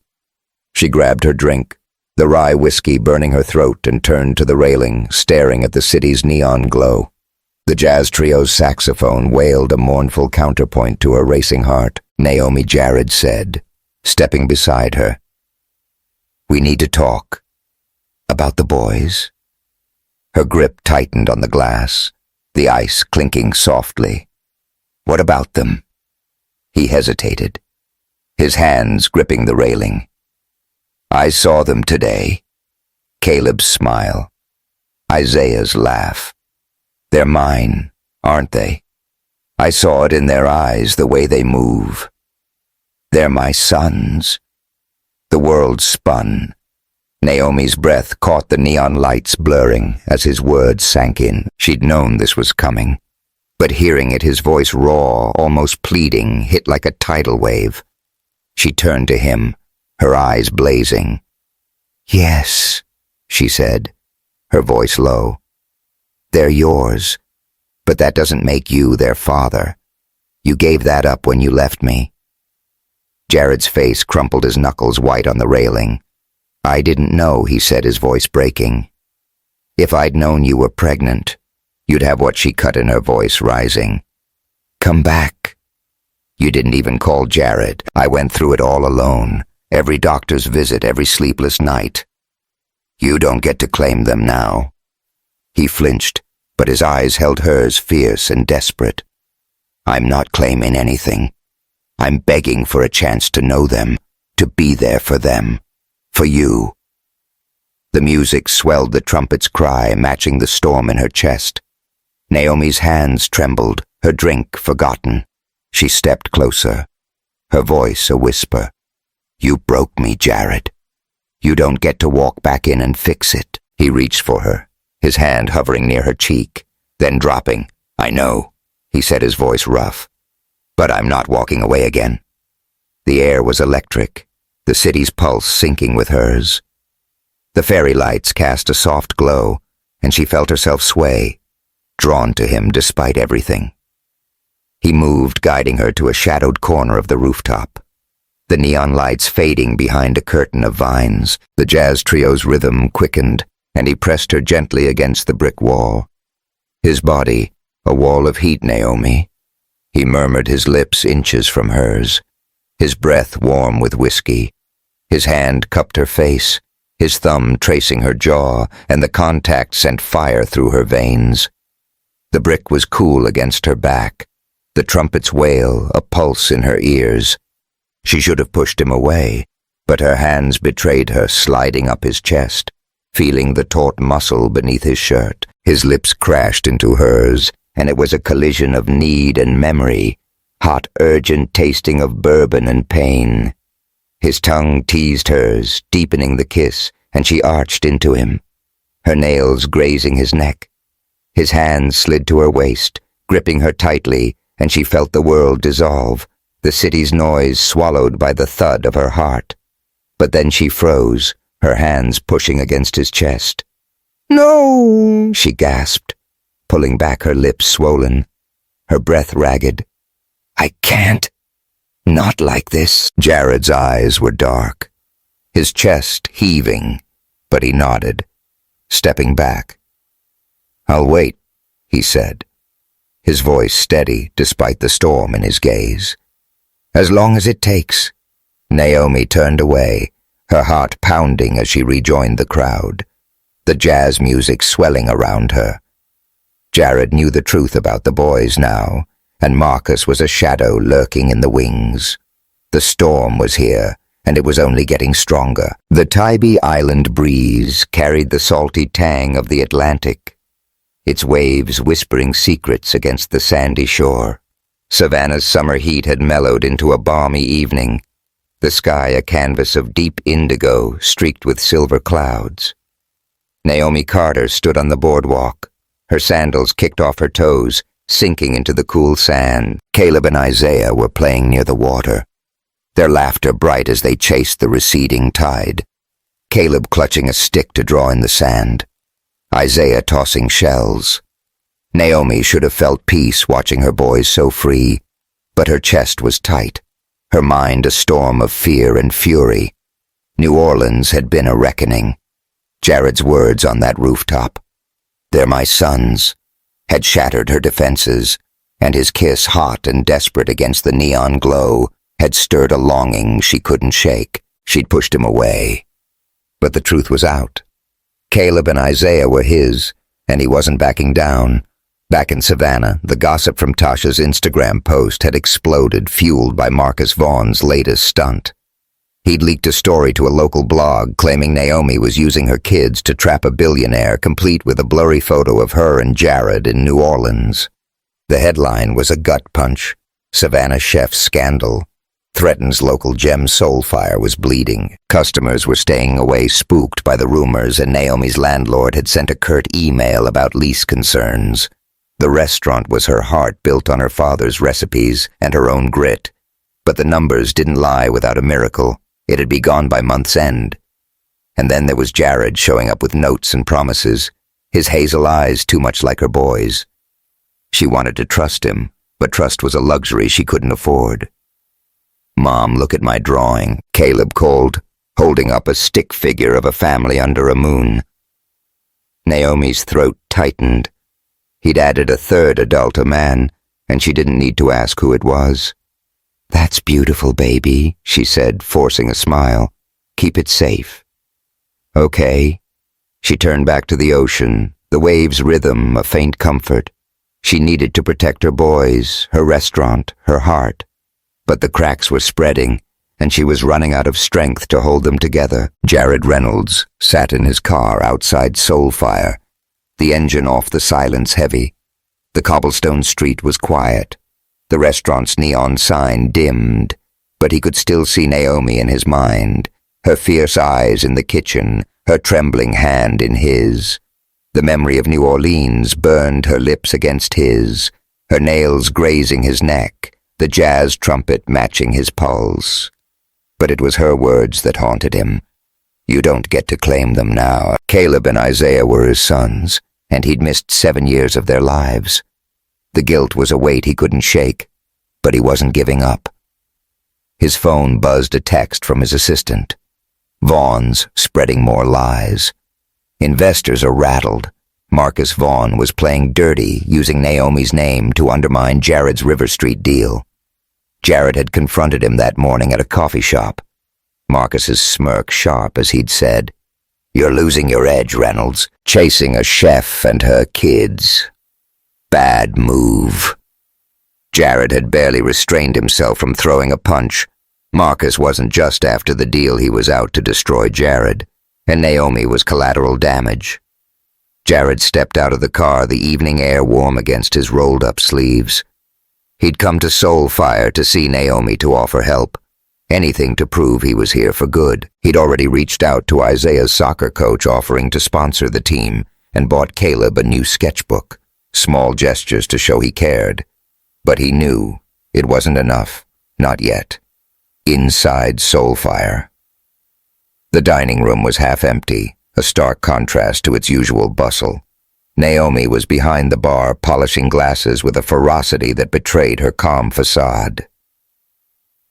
A: She grabbed her drink, the rye whiskey burning her throat, and turned to the railing, staring at the city's neon glow. The jazz trio's saxophone wailed a mournful counterpoint to her racing heart. "Naomi," Jared said, stepping beside her. "We need to talk. About the boys?" Her grip tightened on the glass, the ice clinking softly. "What about them?" He hesitated, his hands gripping the railing. "I saw them today." Caleb's smile. Isaiah's laugh. "They're mine, aren't they? I saw it in their eyes, the way they move. They're my sons." The world spun. Naomi's breath caught the neon lights blurring as his words sank in. She'd known this was coming, but hearing it, his voice raw, almost pleading, hit like a tidal wave. She turned to him, her eyes blazing. "Yes," she said, her voice low. "They're yours, but that doesn't make you their father. You gave that up when you left me." Jared's face crumpled, his knuckles white on the railing. "I didn't know," he said, his voice breaking. "If I'd known you were pregnant, you'd have what." She cut in, her voice rising. "Come back." "You didn't even call Jared. I went through it all alone. Every doctor's visit, every sleepless night. You don't get to claim them now." He flinched, but his eyes held hers, fierce and desperate. "I'm not claiming anything. I'm begging for a chance to know them, to be there for them, for you." The music swelled the trumpet's cry, matching the storm in her chest. Naomi's hands trembled, her drink forgotten. She stepped closer, her voice a whisper. "You broke me, Jared. You don't get to walk back in and fix it." He reached for her, his hand hovering near her cheek, then dropping. "I know," he said, his voice rough, "but I'm not walking away again." The air was electric, the city's pulse syncing with hers. The fairy lights cast a soft glow, and she felt herself sway, drawn to him despite everything. He moved, guiding her to a shadowed corner of the rooftop. The neon lights fading behind a curtain of vines, the jazz trio's rhythm quickened, and he pressed her gently against the brick wall. His body, a wall of heat, Naomi. He murmured, his lips inches from hers, his breath warm with whiskey. His hand cupped her face, his thumb tracing her jaw, and the contact sent fire through her veins. The brick was cool against her back, the trumpet's wail a pulse in her ears. She should have pushed him away, but her hands betrayed her, sliding up his chest, feeling the taut muscle beneath his shirt. His lips crashed into hers, and it was a collision of need and memory, hot, urgent tasting of bourbon and pain. His tongue teased hers, deepening the kiss, and she arched into him, her nails grazing his neck. His hands slid to her waist, gripping her tightly, and she felt the world dissolve, the city's noise swallowed by the thud of her heart. But then she froze, her hands pushing against his chest. "No!" she gasped, pulling back, her lips swollen, her breath ragged. "I can't." Not like this. Jared's eyes were dark, his chest heaving, but he nodded, stepping back. I'll wait, he said, his voice steady despite the storm in his gaze. As long as it takes. Naomi turned away, her heart pounding as she rejoined the crowd, the jazz music swelling around her. Jared knew the truth about the boys now, and Marcus was a shadow lurking in the wings. The storm was here, and it was only getting stronger. The Tybee Island breeze carried the salty tang of the Atlantic, its waves whispering secrets against the sandy shore. Savannah's summer heat had mellowed into a balmy evening, the sky a canvas of deep indigo streaked with silver clouds. Naomi Carter stood on the boardwalk, her sandals kicked off her toes, sinking into the cool sand. Caleb and Isaiah were playing near the water, their laughter bright as they chased the receding tide. Caleb clutching a stick to draw in the sand, Isaiah tossing shells. Naomi should have felt peace watching her boys so free, but her chest was tight, her mind a storm of fear and fury. New Orleans had been a reckoning. Jared's words on that rooftop, "They're my sons," had shattered her defenses, and his kiss, hot and desperate against the neon glow, had stirred a longing she couldn't shake. She'd pushed him away. But the truth was out. Caleb and Isaiah were his, and he wasn't backing down. Back in Savannah, the gossip from Tasha's Instagram post had exploded, fueled by Marcus Vaughn's latest stunt. He'd leaked a story to a local blog claiming Naomi was using her kids to trap a billionaire, complete with a blurry photo of her and Jared in New Orleans. The headline was a gut punch. Savannah chef scandal. Threatens local gem Soulfire was bleeding. Customers were staying away spooked by the rumors, and Naomi's landlord had sent a curt email about lease concerns. The restaurant was her heart, built on her father's recipes and her own grit. But the numbers didn't lie without a miracle. It had be gone by month's end. And then there was Jared showing up with notes and promises, his hazel eyes too much like her boys. She wanted to trust him, but trust was a luxury she couldn't afford. "Mom, look at my drawing," Caleb called, holding up a stick figure of a family under a moon. Naomi's throat tightened. He'd added a third adult, a man, and she didn't need to ask who it was. "That's beautiful, baby," she said, forcing a smile. "Keep it safe." "Okay." She turned back to the ocean, the waves' rhythm, a faint comfort. She needed to protect her boys, her restaurant, her heart. But the cracks were spreading, and she was running out of strength to hold them together. Jared Reynolds sat in his car outside Soulfire, the engine off, the silence heavy. The cobblestone street was quiet. The restaurant's neon sign dimmed, but he could still see Naomi in his mind, her fierce eyes in the kitchen, her trembling hand in his. The memory of New Orleans burned her lips against his, her nails grazing his neck, the jazz trumpet matching his pulse. But it was her words that haunted him. "You don't get to claim them now." Caleb and Isaiah were his sons, and he'd missed 7 years of their lives. The guilt was a weight he couldn't shake, but he wasn't giving up. His phone buzzed a text from his assistant. Vaughn's spreading more lies. Investors are rattled. Marcus Vaughn was playing dirty, using Naomi's name to undermine Jared's River Street deal. Jared had confronted him that morning at a coffee shop. Marcus's smirk sharp as he'd said, "You're losing your edge, Reynolds, chasing a chef and her kids. Bad move." Jared had barely restrained himself from throwing a punch. Marcus wasn't just after the deal, he was out to destroy Jared, and Naomi was collateral damage. Jared stepped out of the car, the evening air warm against his rolled-up sleeves. He'd come to Soulfire to see Naomi, to offer help. Anything to prove he was here for good. He'd already reached out to Isaiah's soccer coach, offering to sponsor the team, and bought Caleb a new sketchbook. Small gestures to show he cared. But he knew it wasn't enough. Not yet. Inside Soulfire. The dining room was half empty, a stark contrast to its usual bustle. Naomi was behind the bar, polishing glasses with a ferocity that betrayed her calm facade.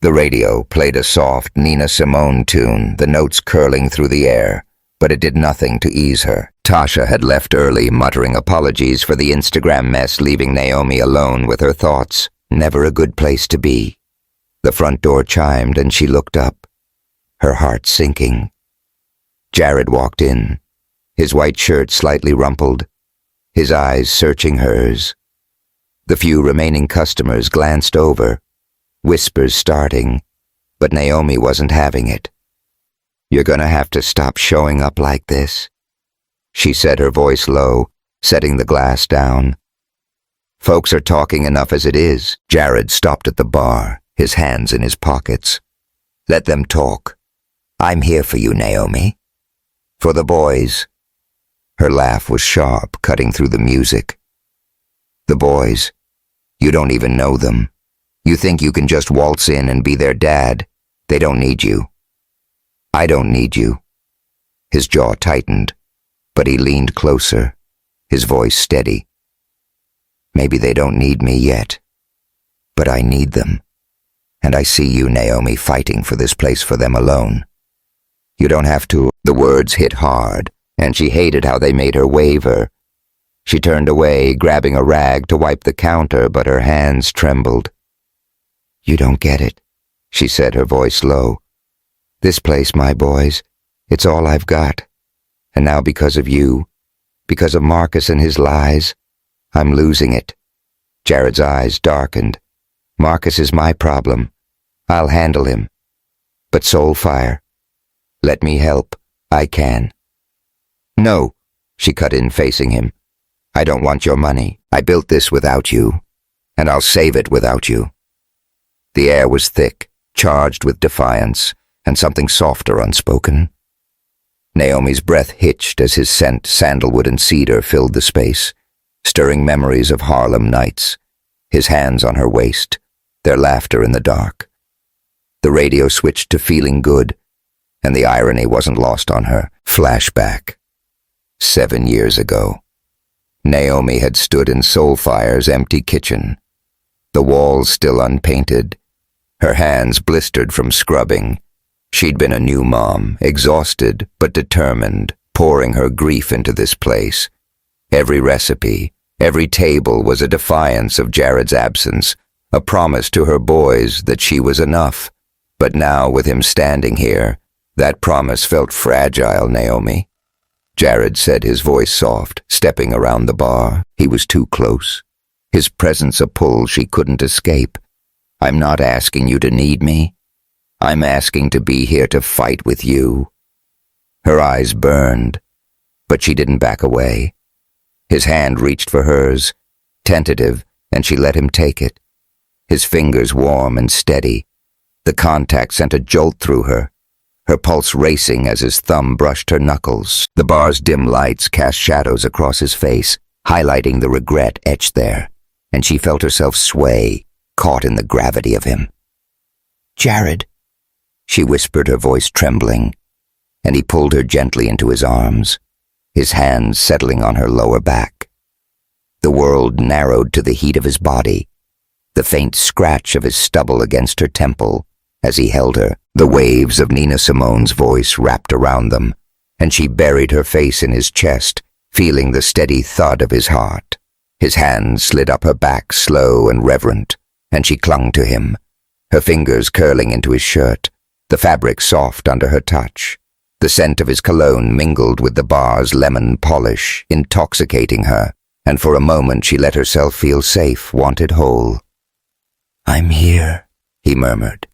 A: The radio played a soft Nina Simone tune, the notes curling through the air, but it did nothing to ease her. Tasha had left early, muttering apologies for the Instagram mess, leaving Naomi alone with her thoughts. Never a good place to be. The front door chimed and she looked up, her heart sinking. Jared walked in, his white shirt slightly rumpled, his eyes searching hers. The few remaining customers glanced over, whispers starting, but Naomi wasn't having it. "You're gonna have to stop showing up like this," she said, her voice low, setting the glass down. "Folks are talking enough as it is." Jared stopped at the bar, his hands in his pockets. "Let them talk. I'm here for you, Naomi. For the boys." Her laugh was sharp, cutting through the music. "The boys. You don't even know them. You think you can just waltz in and be their dad. They don't need you. I don't need you." His jaw tightened, but he leaned closer, his voice steady. "Maybe they don't need me yet, but I need them. And I see you, Naomi, fighting for this place for them alone. You don't have to." The words hit hard, and she hated how they made her waver. She turned away, grabbing a rag to wipe the counter, but her hands trembled. "You don't get it," she said, her voice low. "This place, my boys, it's all I've got. And now because of you, because of Marcus and his lies, I'm losing it." Jared's eyes darkened. "Marcus is my problem. I'll handle him. But Soulfire, let me help. I can." "No," she cut in, facing him. "I don't want your money. I built this without you, and I'll save it without you." The air was thick, charged with defiance, and something softer unspoken. Naomi's breath hitched as his scent, sandalwood and cedar, filled the space, stirring memories of Harlem nights, his hands on her waist, their laughter in the dark. The radio switched to Feeling Good, and the irony wasn't lost on her. Flashback. 7 years ago. Naomi had stood in Soulfire's empty kitchen, the walls still unpainted, her hands blistered from scrubbing. She'd been a new mom, exhausted but determined, pouring her grief into this place. Every recipe, every table was a defiance of Jared's absence, a promise to her boys that she was enough. But now, with him standing here, that promise felt fragile, Naomi. Jared said, his voice soft, stepping around the bar. He was too close, his presence a pull she couldn't escape. "I'm not asking you to need me. I'm asking to be here to fight with you." Her eyes burned, but she didn't back away. His hand reached for hers, tentative, and she let him take it. His fingers warm and steady. The contact sent a jolt through her pulse racing as his thumb brushed her knuckles. The bar's dim lights cast shadows across his face, highlighting the regret etched there, and she felt herself sway, caught in the gravity of him. "Jared," she whispered, her voice trembling, and he pulled her gently into his arms, his hands settling on her lower back. The world narrowed to the heat of his body, the faint scratch of his stubble against her temple as he held her. The waves of Nina Simone's voice wrapped around them, and she buried her face in his chest, feeling the steady thud of his heart. His hand slid up her back, slow and reverent, and she clung to him, her fingers curling into his shirt, the fabric soft under her touch. The scent of his cologne mingled with the bar's lemon polish, intoxicating her, and for a moment she let herself feel safe, wanted whole. "I'm here," he murmured,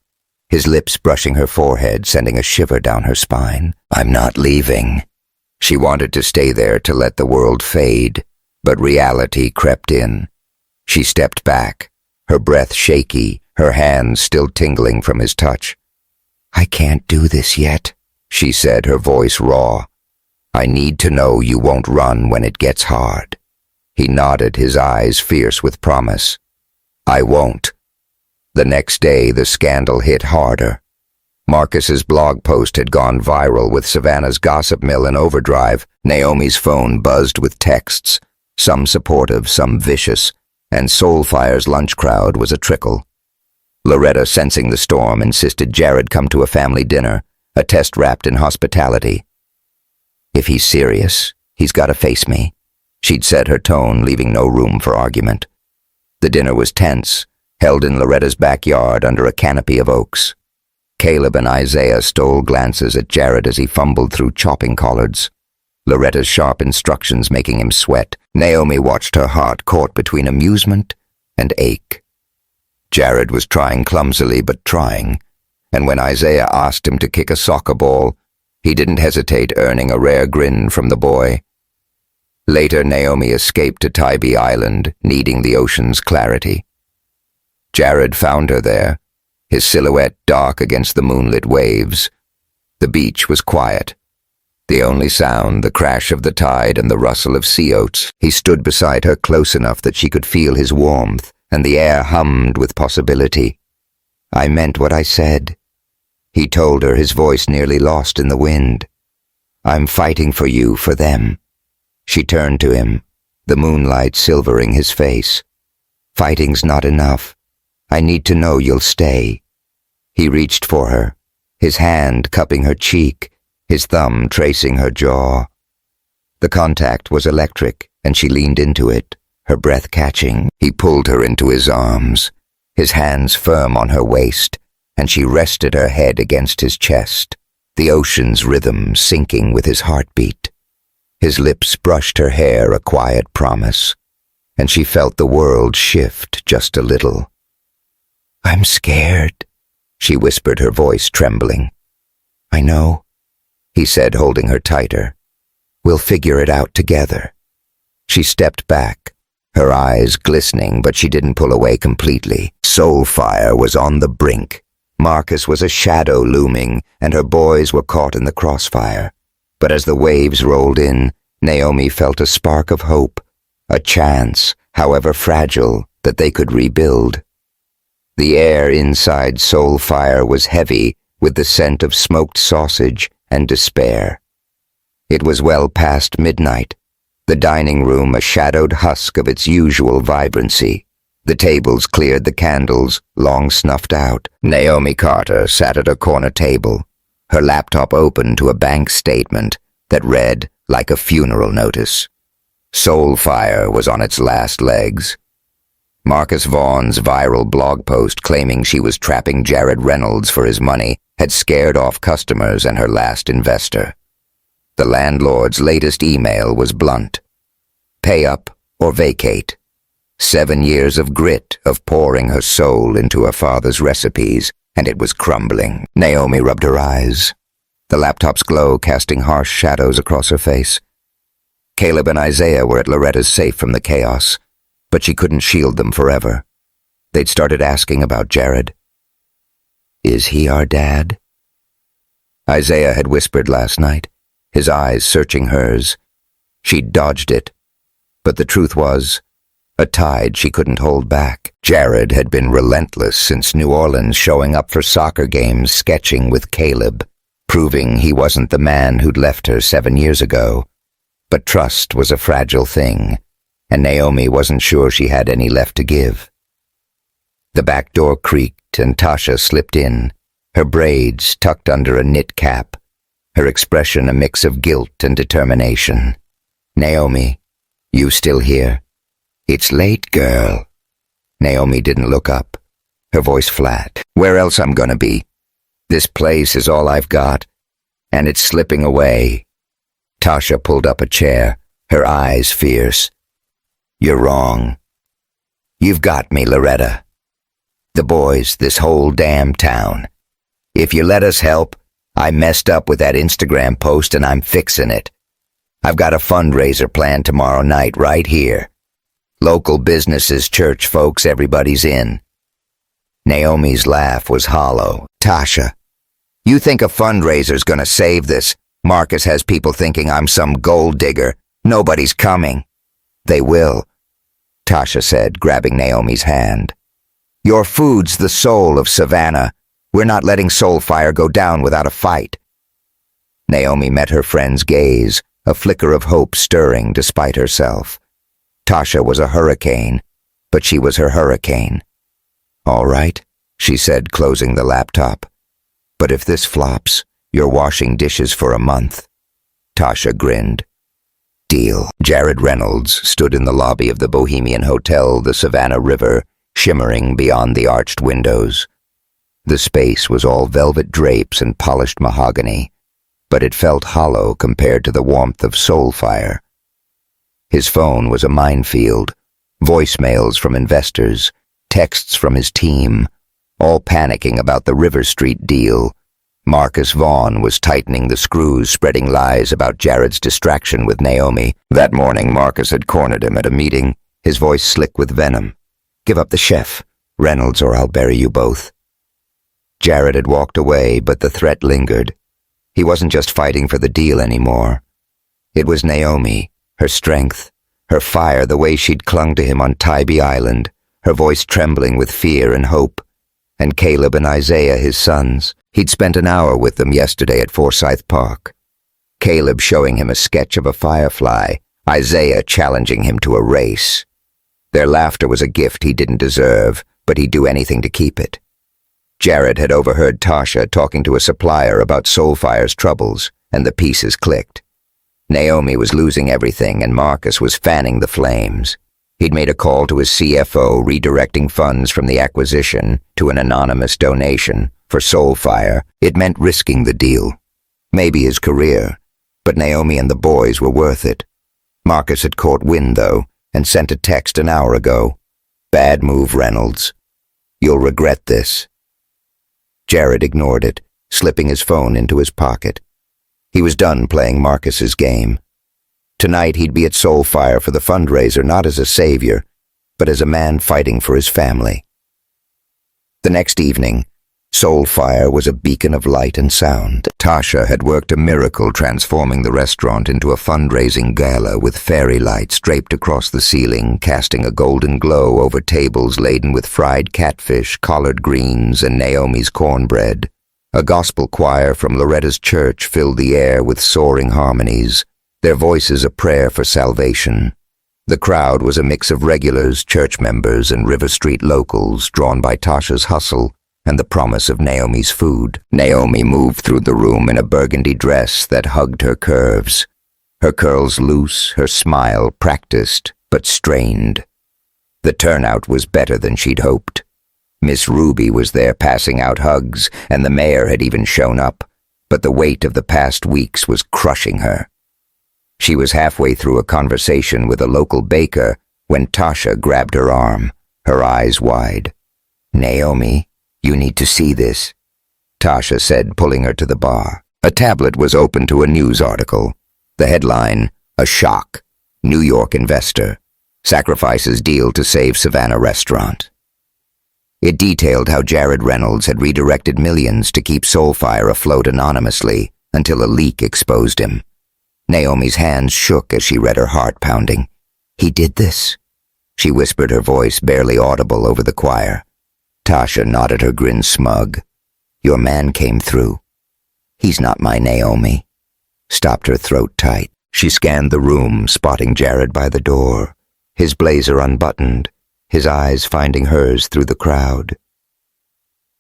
A: his lips brushing her forehead, sending a shiver down her spine. "I'm not leaving." She wanted to stay there to let the world fade, but reality crept in. She stepped back, her breath shaky, her hands still tingling from his touch. "I can't do this yet," she said, her voice raw. "I need to know you won't run when it gets hard." He nodded, his eyes fierce with promise. "I won't." The next day, the scandal hit harder. Marcus's blog post had gone viral, with Savannah's gossip mill in overdrive. Naomi's phone buzzed with texts, some supportive, some vicious, and Soulfire's lunch crowd was a trickle. Loretta, sensing the storm, insisted Jared come to a family dinner, a test wrapped in hospitality. "If he's serious, he's got to face me," she'd said, her tone leaving no room for argument. The dinner was tense, held in Loretta's backyard under a canopy of oaks. Caleb and Isaiah stole glances at Jared as he fumbled through chopping collards, Loretta's sharp instructions making him sweat. Naomi watched, her heart caught between amusement and ache. Jared was trying clumsily, but trying, and when Isaiah asked him to kick a soccer ball, he didn't hesitate, earning a rare grin from the boy. Later, Naomi escaped to Tybee Island, needing the ocean's clarity. Jared found her there, his silhouette dark against the moonlit waves. The beach was quiet. The only sound, the crash of the tide and the rustle of sea oats. He stood beside her close enough that she could feel his warmth, and the air hummed with possibility. "I meant what I said," he told her, his voice nearly lost in the wind. "I'm fighting for you, for them." She turned to him, the moonlight silvering his face. "Fighting's not enough. I need to know you'll stay." He reached for her, his hand cupping her cheek, his thumb tracing her jaw. The contact was electric, and she leaned into it, her breath catching. He pulled her into his arms, his hands firm on her waist, and she rested her head against his chest, the ocean's rhythm syncing with his heartbeat. His lips brushed her hair, a quiet promise, and she felt the world shift just a little. "I'm scared," she whispered, her voice trembling. "I know," he said, holding her tighter. "We'll figure it out together." She stepped back, her eyes glistening, but she didn't pull away completely. Soulfire was on the brink. Marcus was a shadow looming, and her boys were caught in the crossfire. But as the waves rolled in, Naomi felt a spark of hope, a chance, however fragile, that they could rebuild. The air inside Soulfire was heavy with the scent of smoked sausage and despair. It was well past midnight, the dining room a shadowed husk of its usual vibrancy. The tables cleared, the candles long snuffed out. Naomi Carter sat at a corner table, her laptop open to a bank statement that read like a funeral notice. Soulfire was on its last legs. Marcus Vaughn's viral blog post claiming she was trapping Jared Reynolds for his money had scared off customers and her last investor. The landlord's latest email was blunt. Pay up or vacate. 7 years of grit, of pouring her soul into her father's recipes, and it was crumbling. Naomi rubbed her eyes, the laptop's glow casting harsh shadows across her face. Caleb and Isaiah were at Loretta's safe from the chaos, but she couldn't shield them forever. They'd started asking about Jared. "Is he our dad?" Isaiah had whispered last night, his eyes searching hers. She'd dodged it, but the truth was, a tide she couldn't hold back. Jared had been relentless since New Orleans, showing up for soccer games, sketching with Caleb, proving he wasn't the man who'd left her 7 years ago. But trust was a fragile thing, and Naomi wasn't sure she had any left to give. The back door creaked and Tasha slipped in, her braids tucked under a knit cap, her expression a mix of guilt and determination. "Naomi, you still here?" "It's late, girl." Naomi didn't look up, her voice flat. "Where else I'm gonna be? This place is all I've got, and it's slipping away." Tasha pulled up a chair, her eyes fierce. "You're wrong. You've got me, Loretta. The boys, this whole damn town. If you let us help, I messed up with that Instagram post and I'm fixing it. I've got a fundraiser planned tomorrow night right here. Local businesses, church folks, everybody's in." Naomi's laugh was hollow. "Tasha, you think a fundraiser's gonna save this? Marcus has people thinking I'm some gold digger. Nobody's coming." "They will," Tasha said, grabbing Naomi's hand. "Your food's the soul of Savannah. We're not letting Soulfire go down without a fight." Naomi met her friend's gaze, a flicker of hope stirring despite herself. Tasha was a hurricane, but she was her hurricane. "All right," she said, closing the laptop. "But if this flops, you're washing dishes for a month." Tasha grinned. "Deal." Jared Reynolds stood in the lobby of the Bohemian Hotel, the Savannah River, shimmering beyond the arched windows. The space was all velvet drapes and polished mahogany, but it felt hollow compared to the warmth of Soulfire. His phone was a minefield, voicemails from investors, texts from his team, all panicking about the River Street deal. Marcus Vaughn was tightening the screws, spreading lies about Jared's distraction with Naomi. That morning, Marcus had cornered him at a meeting, his voice slick with venom. "Give up the chef, Reynolds, or I'll bury you both." Jared had walked away, but the threat lingered. He wasn't just fighting for the deal anymore. It was Naomi, her strength, her fire, the way she'd clung to him on Tybee Island, her voice trembling with fear and hope. And Caleb and Isaiah, his sons. He'd spent an hour with them yesterday at Forsyth Park. Caleb showing him a sketch of a firefly, Isaiah challenging him to a race. Their laughter was a gift he didn't deserve, but he'd do anything to keep it. Jared had overheard Tasha talking to a supplier about Soulfire's troubles, and the pieces clicked. Naomi was losing everything, and Marcus was fanning the flames. He'd made a call to his CFO, redirecting funds from the acquisition to an anonymous donation. For Soulfire, it meant risking the deal. Maybe his career, but Naomi and the boys were worth it. Marcus had caught wind, though, and sent a text an hour ago. "Bad move, Reynolds. You'll regret this." Jared ignored it, slipping his phone into his pocket. He was done playing Marcus's game. Tonight he'd be at Soulfire for the fundraiser, not as a savior, but as a man fighting for his family. The next evening, Soulfire was a beacon of light and sound. Tasha had worked a miracle transforming the restaurant into a fundraising gala with fairy lights draped across the ceiling, casting a golden glow over tables laden with fried catfish, collard greens, and Naomi's cornbread. A gospel choir from Loretta's church filled the air with soaring harmonies, their voices a prayer for salvation. The crowd was a mix of regulars, church members, and River Street locals, drawn by Tasha's hustle and the promise of Naomi's food. Naomi moved through the room in a burgundy dress that hugged her curves, her curls loose, her smile practiced but strained. The turnout was better than she'd hoped. Miss Ruby was there passing out hugs, and the mayor had even shown up, but the weight of the past weeks was crushing her. She was halfway through a conversation with a local baker when Tasha grabbed her arm, her eyes wide. "Naomi, you need to see this," Tasha said, pulling her to the bar. A tablet was open to a news article. The headline, "A Shock. New York Investor. Sacrifices Deal to Save Savannah Restaurant." It detailed how Jared Reynolds had redirected millions to keep Soulfire afloat anonymously until a leak exposed him. Naomi's hands shook as she read, her heart pounding. "He did this?" she whispered, her voice barely audible over the choir. Tasha nodded, her grin smug. "Your man came through. He's not my Naomi." Stopped her throat tight. She scanned the room, spotting Jared by the door, his blazer unbuttoned, his eyes finding hers through the crowd.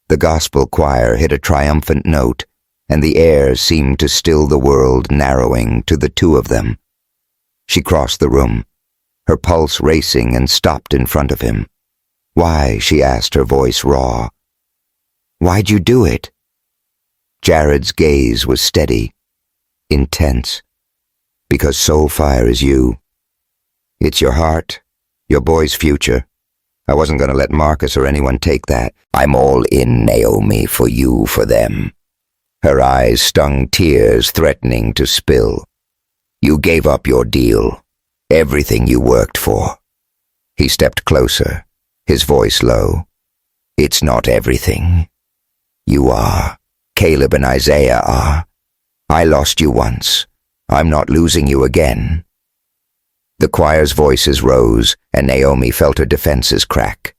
A: The gospel choir hit a triumphant note, and the air seemed to still the world, narrowing to the two of them. She crossed the room, her pulse racing, and stopped in front of him. "Why?" she asked, her voice raw. "Why'd you do it?" Jared's gaze was steady, intense. "Because Soulfire is you. It's your heart, your boy's future. I wasn't going to let Marcus or anyone take that. I'm all in, Naomi, for you, for them." Her eyes stung tears, threatening to spill. "You gave up your deal, everything you worked for." He stepped closer, his voice low. "It's not everything. You are. Caleb and Isaiah are. I lost you once. I'm not losing you again." The choir's voices rose, and Naomi felt her defenses crack.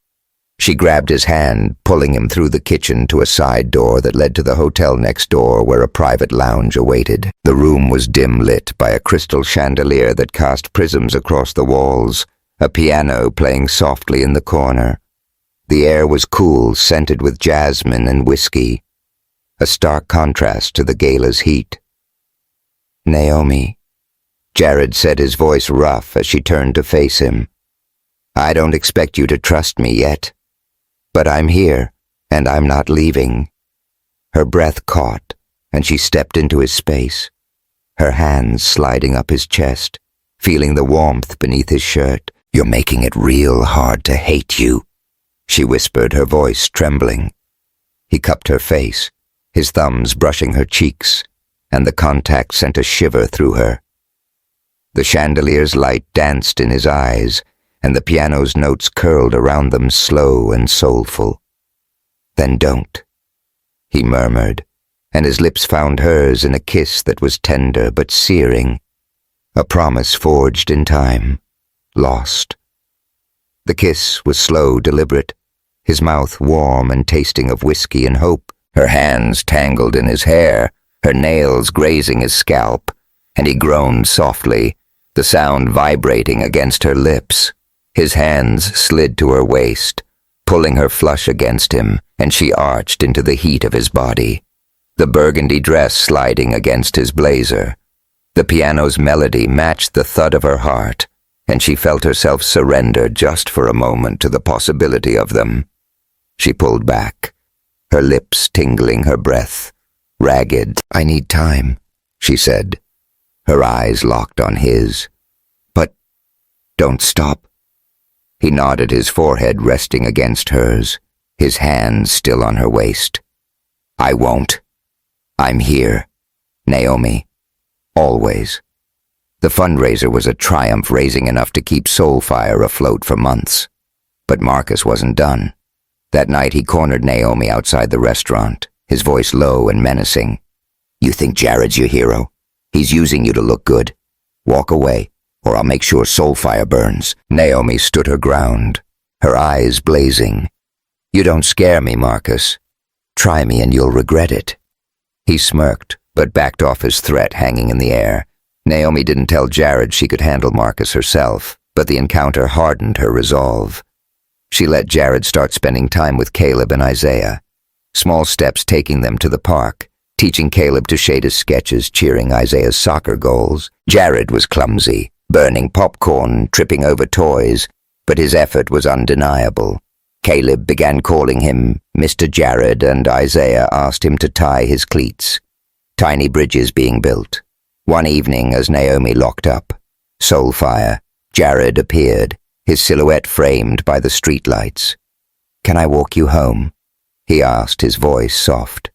A: She grabbed his hand, pulling him through the kitchen to a side door that led to the hotel next door, where a private lounge awaited. The room was dim lit by a crystal chandelier that cast prisms across the walls, a piano playing softly in the corner. The air was cool, scented with jasmine and whiskey, a stark contrast to the gala's heat. "Naomi," Jared said, his voice rough as she turned to face him. "I don't expect you to trust me yet, but I'm here, and I'm not leaving." Her breath caught, and she stepped into his space, her hands sliding up his chest, feeling the warmth beneath his shirt. "You're making it real hard to hate you," she whispered, her voice trembling. He cupped her face, his thumbs brushing her cheeks, and the contact sent a shiver through her. The chandelier's light danced in his eyes, and the piano's notes curled around them, slow and soulful. "Then don't," he murmured, and his lips found hers in a kiss that was tender but searing, a promise forged in time, lost. The kiss was slow, deliberate, his mouth warm and tasting of whiskey and hope, her hands tangled in his hair, her nails grazing his scalp, and he groaned softly, the sound vibrating against her lips. His hands slid to her waist, pulling her flush against him, and she arched into the heat of his body, the burgundy dress sliding against his blazer. The piano's melody matched the thud of her heart, and she felt herself surrender just for a moment to the possibility of them. She pulled back, her lips tingling, her breath ragged. "I need time," she said, her eyes locked on his. "But don't stop." He nodded, his forehead resting against hers, his hands still on her waist. "I won't. I'm here, Naomi. Always." The fundraiser was a triumph, raising enough to keep Soulfire afloat for months. But Marcus wasn't done. That night he cornered Naomi outside the restaurant, his voice low and menacing. "You think Jared's your hero? He's using you to look good. Walk away, or I'll make sure Soulfire burns." Naomi stood her ground, her eyes blazing. "You don't scare me, Marcus. Try me and you'll regret it." He smirked, but backed off his threat hanging in the air. Naomi didn't tell Jared she could handle Marcus herself, but the encounter hardened her resolve. She let Jared start spending time with Caleb and Isaiah, small steps taking them to the park, teaching Caleb to shade his sketches, cheering Isaiah's soccer goals. Jared was clumsy, burning popcorn, tripping over toys, but his effort was undeniable. Caleb began calling him Mr. Jared, and Isaiah asked him to tie his cleats. Tiny bridges being built. One evening, as Naomi locked up, Soulfire, Jared appeared, his silhouette framed by the streetlights. "Can I walk you home?" he asked, his voice soft.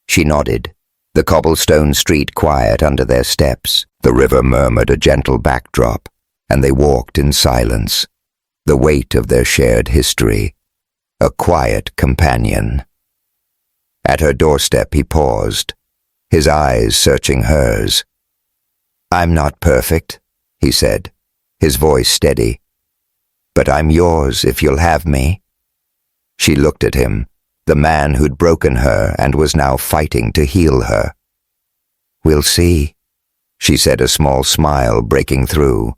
A: She nodded, the cobblestone street quiet under their steps. The river murmured a gentle backdrop, and they walked in silence, the weight of their shared history, a quiet companion. At her doorstep he paused, his eyes searching hers. "I'm not perfect," he said, his voice steady, "but I'm yours if you'll have me." She looked at him, the man who'd broken her and was now fighting to heal her. "We'll see," she said, a small smile breaking through.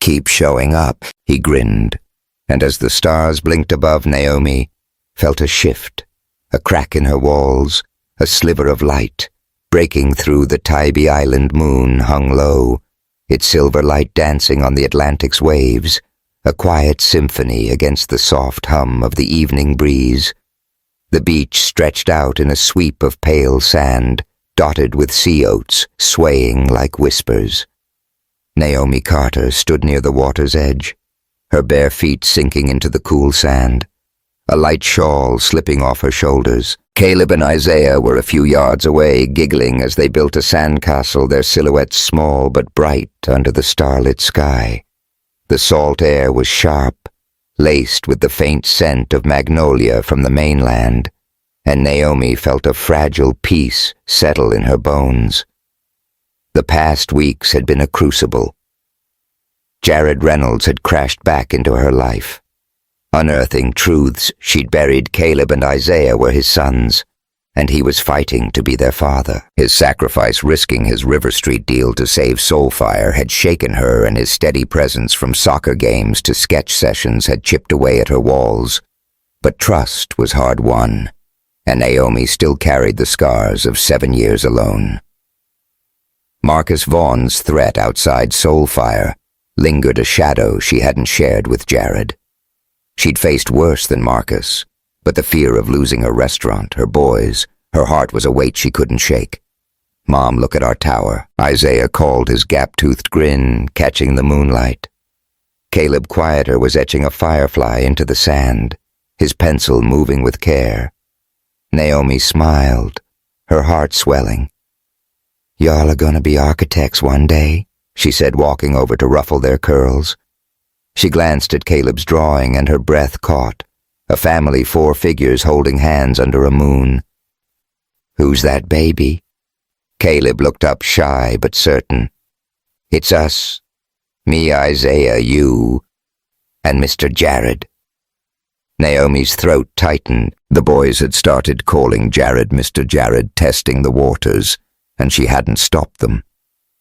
A: "Keep showing up," he grinned, and as the stars blinked above, Naomi felt a shift, a crack in her walls, a sliver of light, breaking through. The Tybee Island moon hung low, its silver light dancing on the Atlantic's waves, a quiet symphony against the soft hum of the evening breeze. The beach stretched out in a sweep of pale sand, dotted with sea oats, swaying like whispers. Naomi Carter stood near the water's edge, her bare feet sinking into the cool sand, a light shawl slipping off her shoulders. Caleb and Isaiah were a few yards away, giggling as they built a sandcastle, their silhouettes small but bright under the starlit sky. The salt air was sharp, laced with the faint scent of magnolia from the mainland, and Naomi felt a fragile peace settle in her bones. The past weeks had been a crucible. Jared Reynolds had crashed back into her life. Unearthing truths she'd buried. Caleb and Isaiah were his sons, and he was fighting to be their father. His sacrifice, risking his River Street deal to save Soulfire, had shaken her, and his steady presence from soccer games to sketch sessions had chipped away at her walls. But trust was hard won, and Naomi still carried the scars of 7 years alone. Marcus Vaughn's threat outside Soulfire lingered a shadow she hadn't shared with Jared. She'd faced worse than Marcus, but the fear of losing her restaurant, her boys, her heart was a weight she couldn't shake. "Mom, look at our tower," Isaiah called, his gap-toothed grin catching the moonlight. Caleb Quieter was etching a firefly into the sand, his pencil moving with care. Naomi smiled, her heart swelling. "Y'all are gonna be architects one day," she said, walking over to ruffle their curls. She glanced at Caleb's drawing and her breath caught, a family 4 figures holding hands under a moon. "Who's that baby?" Caleb looked up, shy but certain. "It's us. Me, Isaiah, you, and Mr. Jared." Naomi's throat tightened. The boys had started calling Jared Mr. Jared, testing the waters, and she hadn't stopped them.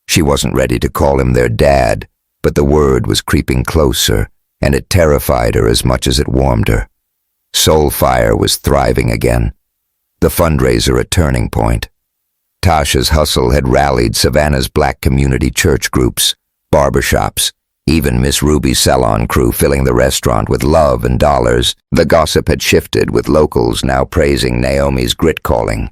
A: She wasn't ready to call him their dad, but the word was creeping closer, and it terrified her as much as it warmed her. Soulfire was thriving again, the fundraiser a turning point. Tasha's hustle had rallied Savannah's black community church groups, barbershops, even Miss Ruby's salon crew filling the restaurant with love and dollars. The gossip had shifted, with locals now praising Naomi's grit calling.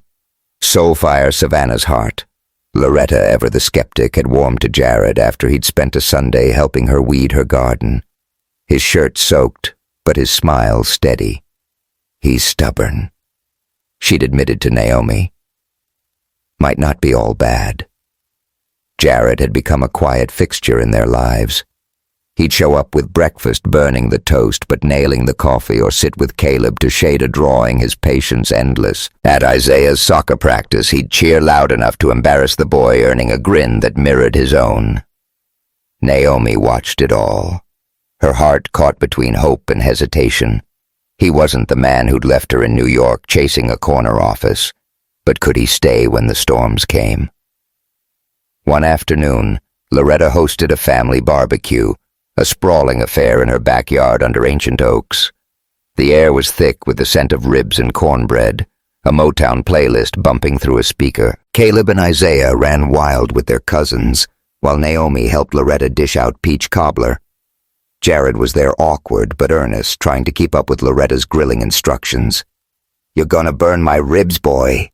A: Soulfire Savannah's heart. Loretta, ever the skeptic, had warmed to Jared after he'd spent a Sunday helping her weed her garden. His shirt soaked, but his smile steady. "He's stubborn," she'd admitted to Naomi. Might not be all bad. Jared had become a quiet fixture in their lives. He'd show up with breakfast, burning the toast but nailing the coffee, or sit with Caleb to shade a drawing, his patience endless. At Isaiah's soccer practice, he'd cheer loud enough to embarrass the boy, earning a grin that mirrored his own. Naomi watched it all, her heart caught between hope and hesitation. He wasn't the man who'd left her in New York chasing a corner office, but could he stay when the storms came? One afternoon, Loretta hosted a family barbecue, a sprawling affair in her backyard under ancient oaks. The air was thick with the scent of ribs and cornbread, a Motown playlist bumping through a speaker. Caleb and Isaiah ran wild with their cousins, while Naomi helped Loretta dish out peach cobbler. Jared was there, awkward but earnest, trying to keep up with Loretta's grilling instructions. "You're gonna burn my ribs, boy,"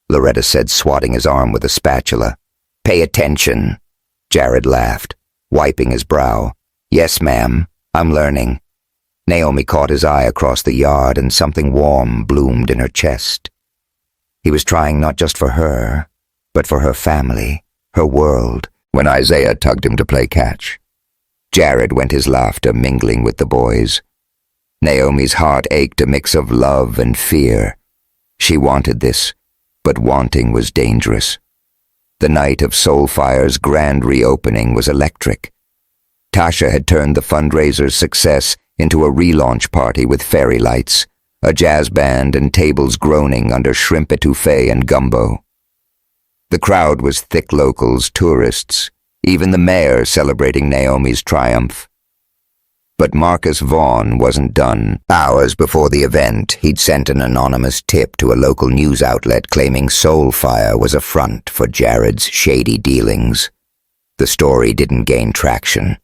A: Loretta said, swatting his arm with a spatula. "Pay attention." Jared laughed, wiping his brow. "Yes, ma'am, I'm learning." Naomi caught his eye across the yard, and something warm bloomed in her chest. He was trying not just for her, but for her family, her world, when Isaiah tugged him to play catch. Jared went, his laughter mingling with the boys. Naomi's heart ached, a mix of love and fear. She wanted this, but wanting was dangerous. The night of Soulfire's grand reopening was electric. Tasha had turned the fundraiser's success into a relaunch party with fairy lights, a jazz band, and tables groaning under shrimp etouffee and gumbo. The crowd was thick, locals, tourists, even the mayor celebrating Naomi's triumph. But Marcus Vaughn wasn't done. Hours before the event, he'd sent an anonymous tip to a local news outlet claiming Soulfire was a front for Jared's shady dealings. The story didn't gain traction.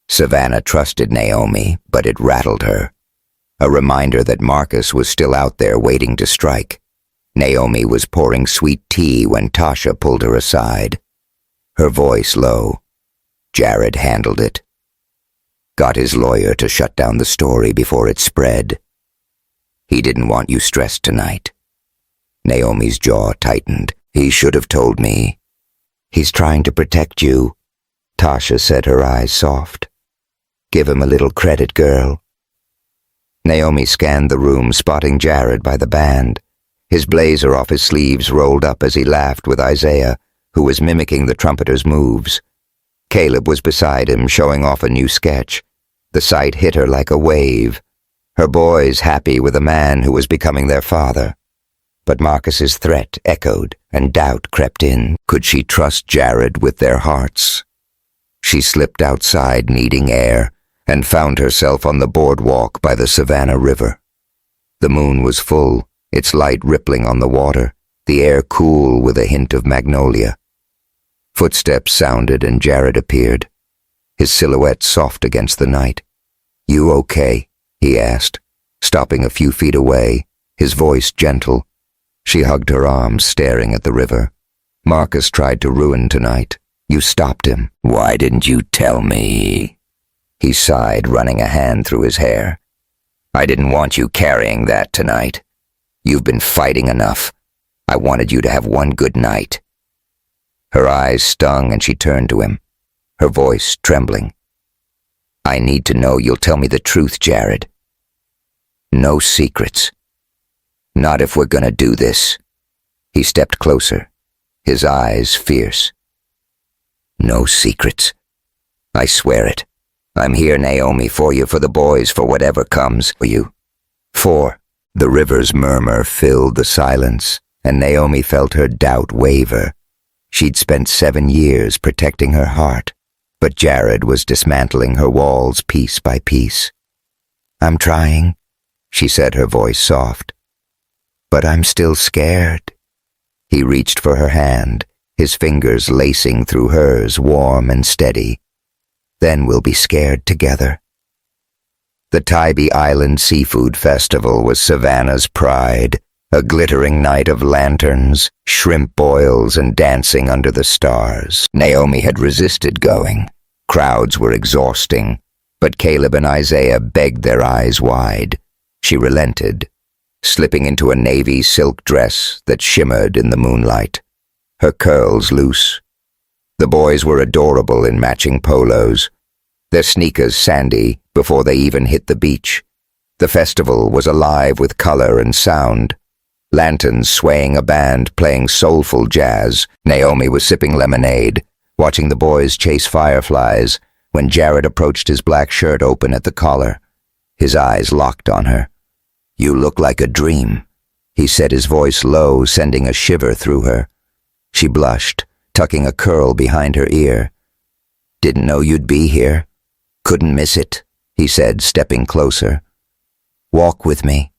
A: Savannah trusted Naomi, but it rattled her. A reminder that Marcus was still out there waiting to strike. Naomi was pouring sweet tea when Tasha pulled her aside, her voice low. Jared handled it. Got his lawyer to shut down the story before it spread. He didn't want you stressed tonight. Naomi's jaw tightened. He should have told me. He's trying to protect you, Tasha said, her eyes soft. Give him a little credit, girl. Naomi scanned the room, spotting Jared by the band, his blazer off his sleeves rolled up as he laughed with Isaiah, who was mimicking the trumpeter's moves. Caleb was beside him, showing off a new sketch. The sight hit her like a wave. Her boys happy with a man who was becoming their father. But Marcus's threat echoed, and doubt crept in. Could she trust Jared with their hearts? She slipped outside, needing air, and found herself on the boardwalk by the Savannah River. The moon was full, its light rippling on the water, the air cool with a hint of magnolia. Footsteps sounded and Jared appeared, his silhouette soft against the night. "You okay?" he asked, stopping a few feet away, his voice gentle. She hugged her arms, staring at the river. "Marcus tried to ruin tonight. You stopped him." "Why didn't you tell me?" He sighed, running a hand through his hair. "I didn't want you carrying that tonight. You've been fighting enough. I wanted you to have one good night." Her eyes stung and she turned to him, her voice trembling. "I need to know you'll tell me the truth, Jared. No secrets. Not if we're gonna do this." He stepped closer, his eyes fierce. "No secrets. I swear it. I'm here, Naomi, for you, for the boys, for whatever comes for you. For..." The river's murmur filled the silence, and Naomi felt her doubt waver. She'd spent 7 years protecting her heart, but Jared was dismantling her walls piece by piece. "I'm trying," she said, her voice soft. "But I'm still scared." He reached for her hand, his fingers lacing through hers, warm and steady. "Then we'll be scared together." The Tybee Island Seafood Festival was Savannah's pride, a glittering night of lanterns, shrimp boils, and dancing under the stars. Naomi had resisted going. Crowds were exhausting, but Caleb and Isaiah begged their eyes wide. She relented, slipping into a navy silk dress that shimmered in the moonlight, her curls loose. The boys were adorable in matching polos, their sneakers sandy before they even hit the beach. The festival was alive with color and sound. Lanterns swaying a band playing soulful jazz. Naomi was sipping lemonade, watching the boys chase fireflies, when Jared approached, his black shirt open at the collar. His eyes locked on her. "You look like a dream," he said, his voice low, sending a shiver through her. She blushed, tucking a curl behind her ear. "Didn't know you'd be here. Couldn't miss it," he said, stepping closer. "Walk with me."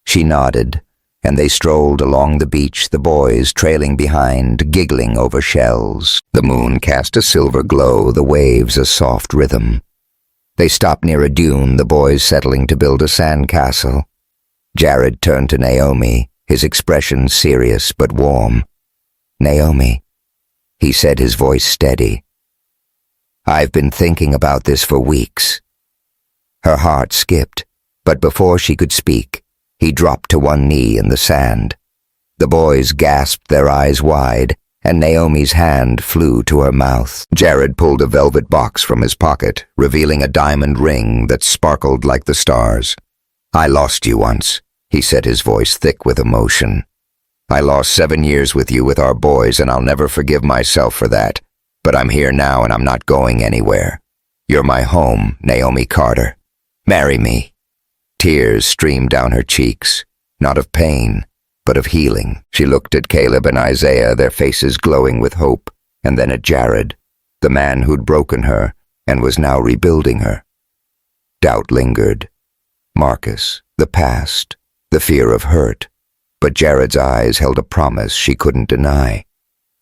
A: She nodded, and they strolled along the beach, the boys trailing behind, giggling over shells. The moon cast a silver glow, the waves a soft rhythm. They stopped near a dune, the boys settling to build a sand castle. Jared turned to Naomi, his expression serious but warm. "Naomi," he said, his voice steady. "I've been thinking about this for weeks." Her heart skipped, but before she could speak, he dropped to one knee in the sand. The boys gasped, their eyes wide, and Naomi's hand flew to her mouth. Jared pulled a velvet box from his pocket, revealing a diamond ring that sparkled like the stars. "I lost you once," he said, his voice thick with emotion. "I lost 7 years with you with our boys, and I'll never forgive myself for that. But I'm here now and I'm not going anywhere. You're my home, Naomi Carter. Marry me." Tears streamed down her cheeks, not of pain, but of healing. She looked at Caleb and Isaiah, their faces glowing with hope, and then at Jared, the man who'd broken her and was now rebuilding her. Doubt lingered. Marcus, the past, the fear of hurt. But Jared's eyes held a promise she couldn't deny.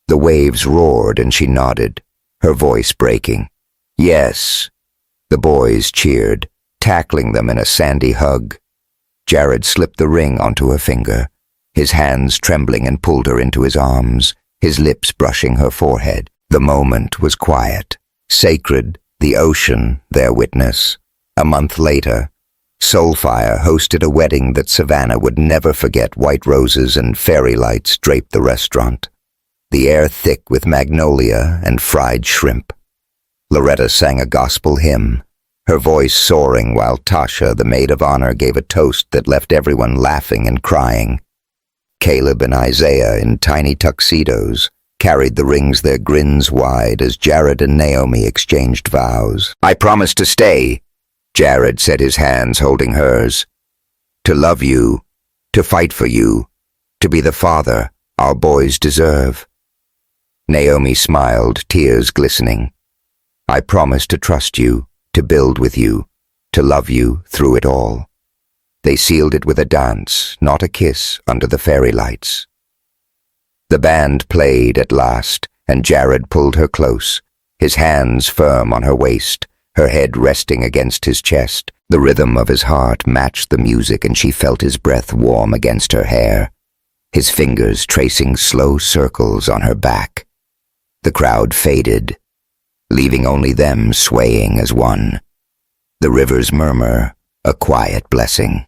A: The waves roared and she nodded, her voice breaking. "Yes." The boys cheered, tackling them in a sandy hug. Jared slipped the ring onto her finger, his hands trembling, and pulled her into his arms, his lips brushing her forehead. The moment was quiet, sacred, the ocean their witness. A month later, Soulfire hosted a wedding that Savannah would never forget. White roses and fairy lights draped the restaurant, the air thick with magnolia and fried shrimp. Loretta sang a gospel hymn, her voice soaring, while Tasha, the maid of honor, gave a toast that left everyone laughing and crying. Caleb and Isaiah, in tiny tuxedos, carried the rings, their grins wide, as Jared and Naomi exchanged vows. "I promise to stay," Jared said, his hands holding hers. "To love you, to fight for you, to be the father our boys deserve." Naomi smiled, tears glistening. "I promise to trust you, to build with you, to love you through it all." They sealed it with a dance, not a kiss, under the fairy lights. The band played at last, and Jared pulled her close, his hands firm on her waist, her head resting against his chest. The rhythm of his heart matched the music, and she felt his breath warm against her hair, his fingers tracing slow circles on her back. The crowd faded, leaving only them swaying as one. The river's murmur, a quiet blessing.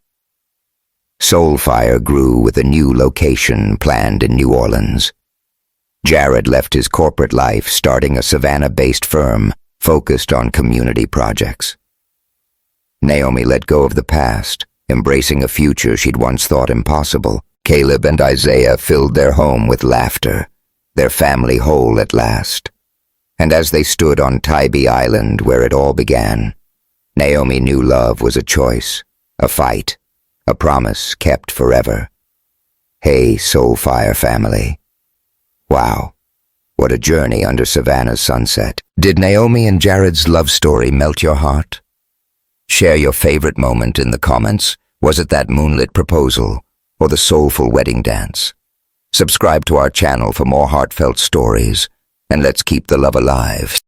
A: Soulfire grew with a new location planned in New Orleans. Jared left his corporate life, starting a Savannah-based firm focused on community projects. Naomi let go of the past, embracing a future she'd once thought impossible. Caleb and Isaiah filled their home with laughter, their family whole at last. And as they stood on Tybee Island where it all began, Naomi knew love was a choice, a fight, a promise kept forever. Hey, Soulfire family. Wow, what a journey under Savannah's sunset. Did Naomi and Jared's love story melt your heart? Share your favorite moment in the comments. Was it that moonlit proposal or the soulful wedding dance? Subscribe to our channel for more heartfelt stories, and let's keep the love alive.